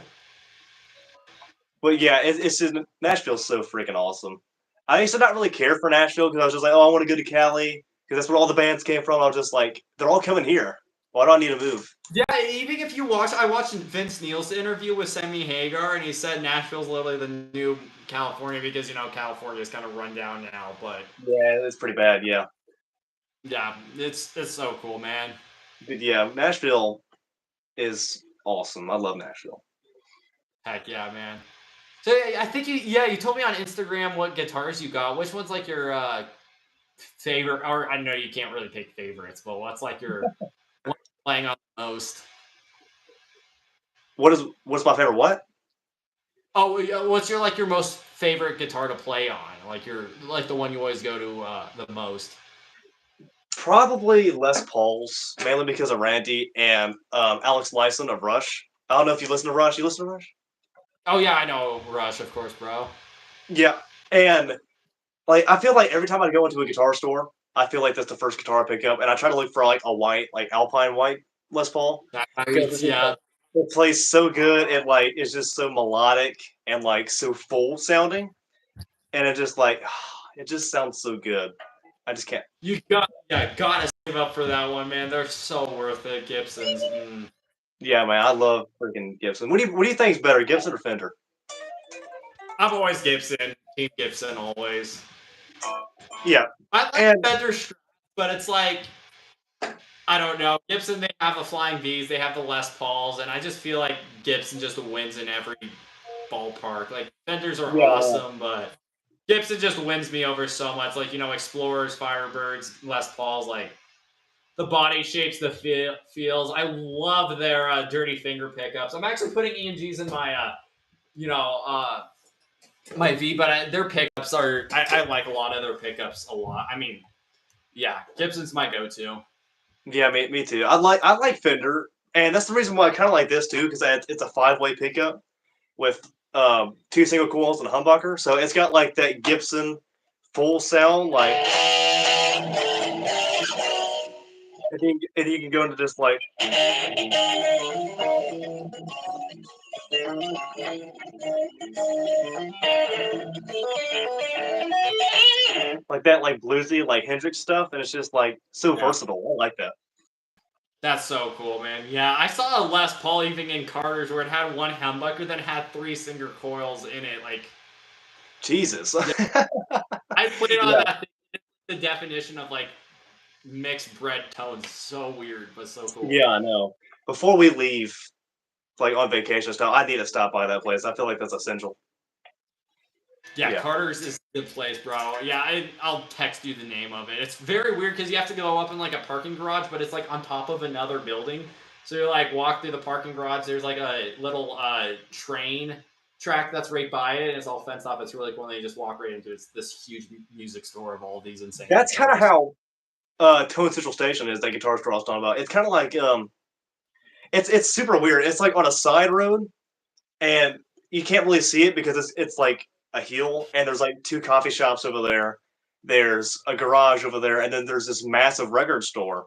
But yeah, it's just Nashville's so freaking awesome. I used to not really care for Nashville because I was just like, oh, I want to go to Cali because that's where all the bands came from. I was just like, they're all coming here. Why do I need to move? Yeah, even if you I watched Vince Neil's interview with Sammy Hagar, and he said Nashville's literally the new California because California is kind of run down now. But Yeah, it's pretty bad. Yeah, yeah, it's so cool, man. but yeah, Nashville is awesome. I love Nashville. Heck yeah, man. So I think you told me on Instagram what guitars you got. Which one's like your favorite? Or I know you can't really pick favorites, but what's like your what you're playing on the most? What's my favorite? What? Oh, what's your most favorite guitar to play on? Like the one you always go to the most. Probably Les Pauls, mainly because of Randy and Alex Lyson of Rush. I don't know if you listen to Rush. You listen to Rush? Oh yeah, I know Rush, of course, bro. Yeah, and like I feel like every time I go into a guitar store, I feel like that's the first guitar I pick up, and I try to look for like a white, like Alpine white Les Paul. Nice, yeah. It plays so good. It like is just so melodic and like so full sounding, and it just like it just sounds so good. I just can't. You gotta save up for that one, man. They're so worth it, Gibsons. Yeah, man, I love freaking Gibson. What do you think is better, Gibson or Fender? I'm always Gibson. Team Gibson, always. Yeah, I like and Fender Strats, but it's like I don't know. Gibson, they have the Flying V's, they have the Les Pauls, and I just feel like Gibson just wins in every ballpark. Like Fenders are awesome, but Gibson just wins me over so much. Like Explorers, Firebirds, Les Pauls, like the body shapes, the feels. I love their Dirty Finger pickups. I'm actually putting EMGs in my my V, but their pickups are. I like a lot of their pickups a lot. I mean, yeah, Gibson's my go-to. yeah, me too. I like Fender, and that's the reason why I kind of like this too, because it's a 5-way pickup with 2 single coils and a humbucker, so it's got like that Gibson full sound, like, and you can go into just like that, like bluesy, like Hendrix stuff, and it's just like so versatile. I like that. That's so cool, man. Yeah, I saw a Les Paul even in Carter's where it had one humbucker that had 3 single coils in it. Like, Jesus. yeah, I put it on Yeah, that thing. The definition of like mixed bread tones. So weird, but so cool. yeah, I know. Before we leave, like on vacation stuff, I need to stop by that place. I feel like that's essential. Yeah, Yeah. Carter's is the place, bro. Yeah, I'll text you the name of it. It's very weird because you have to go up in like a parking garage, but it's like on top of another building. So you like walk through the parking garage. There's like a little train track that's right by it, and it's all fenced off. It's really cool. And you just walk right into it. It's this huge music store of all these insane That's kind of guitars. how Tone Central Station is, that guitar store I was talking about. It's kind of like it's super weird. It's like on a side road, and you can't really see it because it's like a hill, and there's like two coffee shops over there. There's a garage over there, and then there's this massive record store.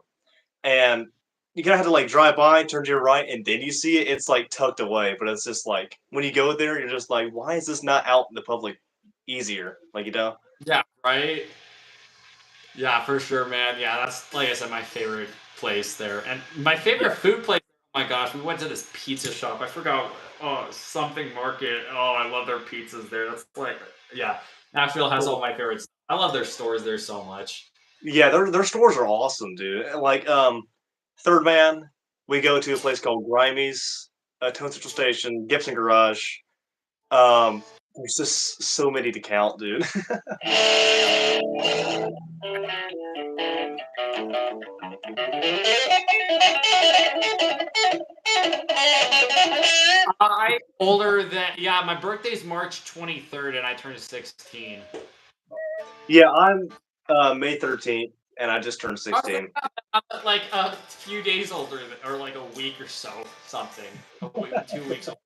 And you kind of have to like drive by, turn to your right, and then you see it. It's like tucked away, but it's just like when you go there, you're just like, why is this not out in the public easier? Like, you know? Yeah, right. Yeah, for sure, man. Yeah, that's like I said, my favorite place there, and my Yeah. favorite food place. Oh my gosh, we went to this pizza shop. I forgot. Oh, something market. Oh, I love their pizzas there. That's like, yeah, Nashville has all my favorites. I love their stores there so much. Yeah, their stores are awesome, dude. Like, Third Man, we go to a place called Grimey's, Tone Central Station, Gibson Garage. There's just so many to count, dude. I older than yeah. My birthday's March 23rd, and I turned 16. Yeah, I'm May 13th, and I just turned I was like, 16. like a few days older, or like a week or so, something. 2 weeks old.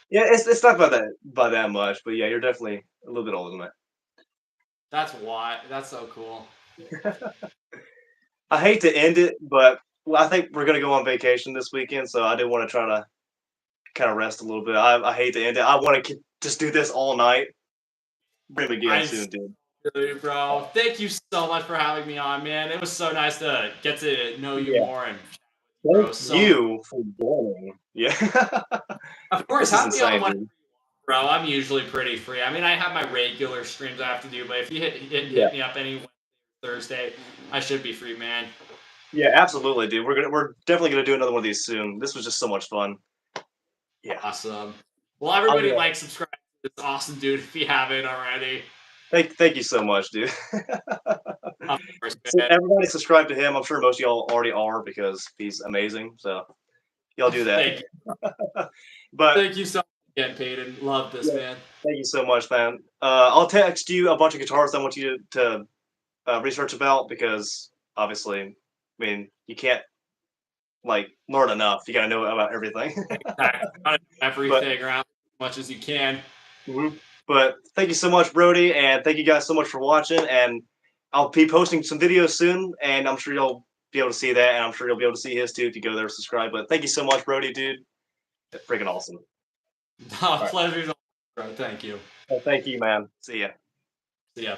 Yeah, it's not by that much, but yeah, you're definitely a little bit older than That's why. That's so cool. that. I hate to end it, but well, I think we're gonna go on vacation this weekend, so I do want to try to kind of rest a little bit. I hate to end it. I want to just do this all night. Bring him again I soon, dude. do, bro. Thank you so much for having me on, man. It was so nice to get to know you Yeah. more, and Thank bro, so much. you for joining. Yeah. Of course, This is have me on insane, one, dude. bro. I'm usually pretty free. I mean, I have my regular streams I have to do, but if you Yeah. hit me up any Thursday, I should be free, man. Yeah, absolutely, dude. We're definitely gonna do another one of these soon. This was just so much fun. Yeah. Awesome. Well, I'm everybody, gonna like, subscribe to this awesome dude if you haven't already. thank you so much, dude. Of course, So man. everybody subscribe to him. I'm sure most of y'all already are because he's amazing. So y'all do that. Thank you. But Thank you so much again, Peyton. Love this, yeah, man. thank you so much, man. I'll text you a bunch of guitars I want you to research about because obviously, I mean, you can't like learn enough. You gotta know about everything. Exactly. but Everything around as much as you can. mhm. But thank you so much, Brody, and thank you guys so much for watching. And I'll be posting some videos soon, and I'm sure you'll be able to see that, and I'm sure you'll be able to see his too if you go there and subscribe. But thank you so much, Brody, dude. Freaking awesome. All right. Pleasure's all, bro. Thank you. Well, thank you, man. See ya. See ya.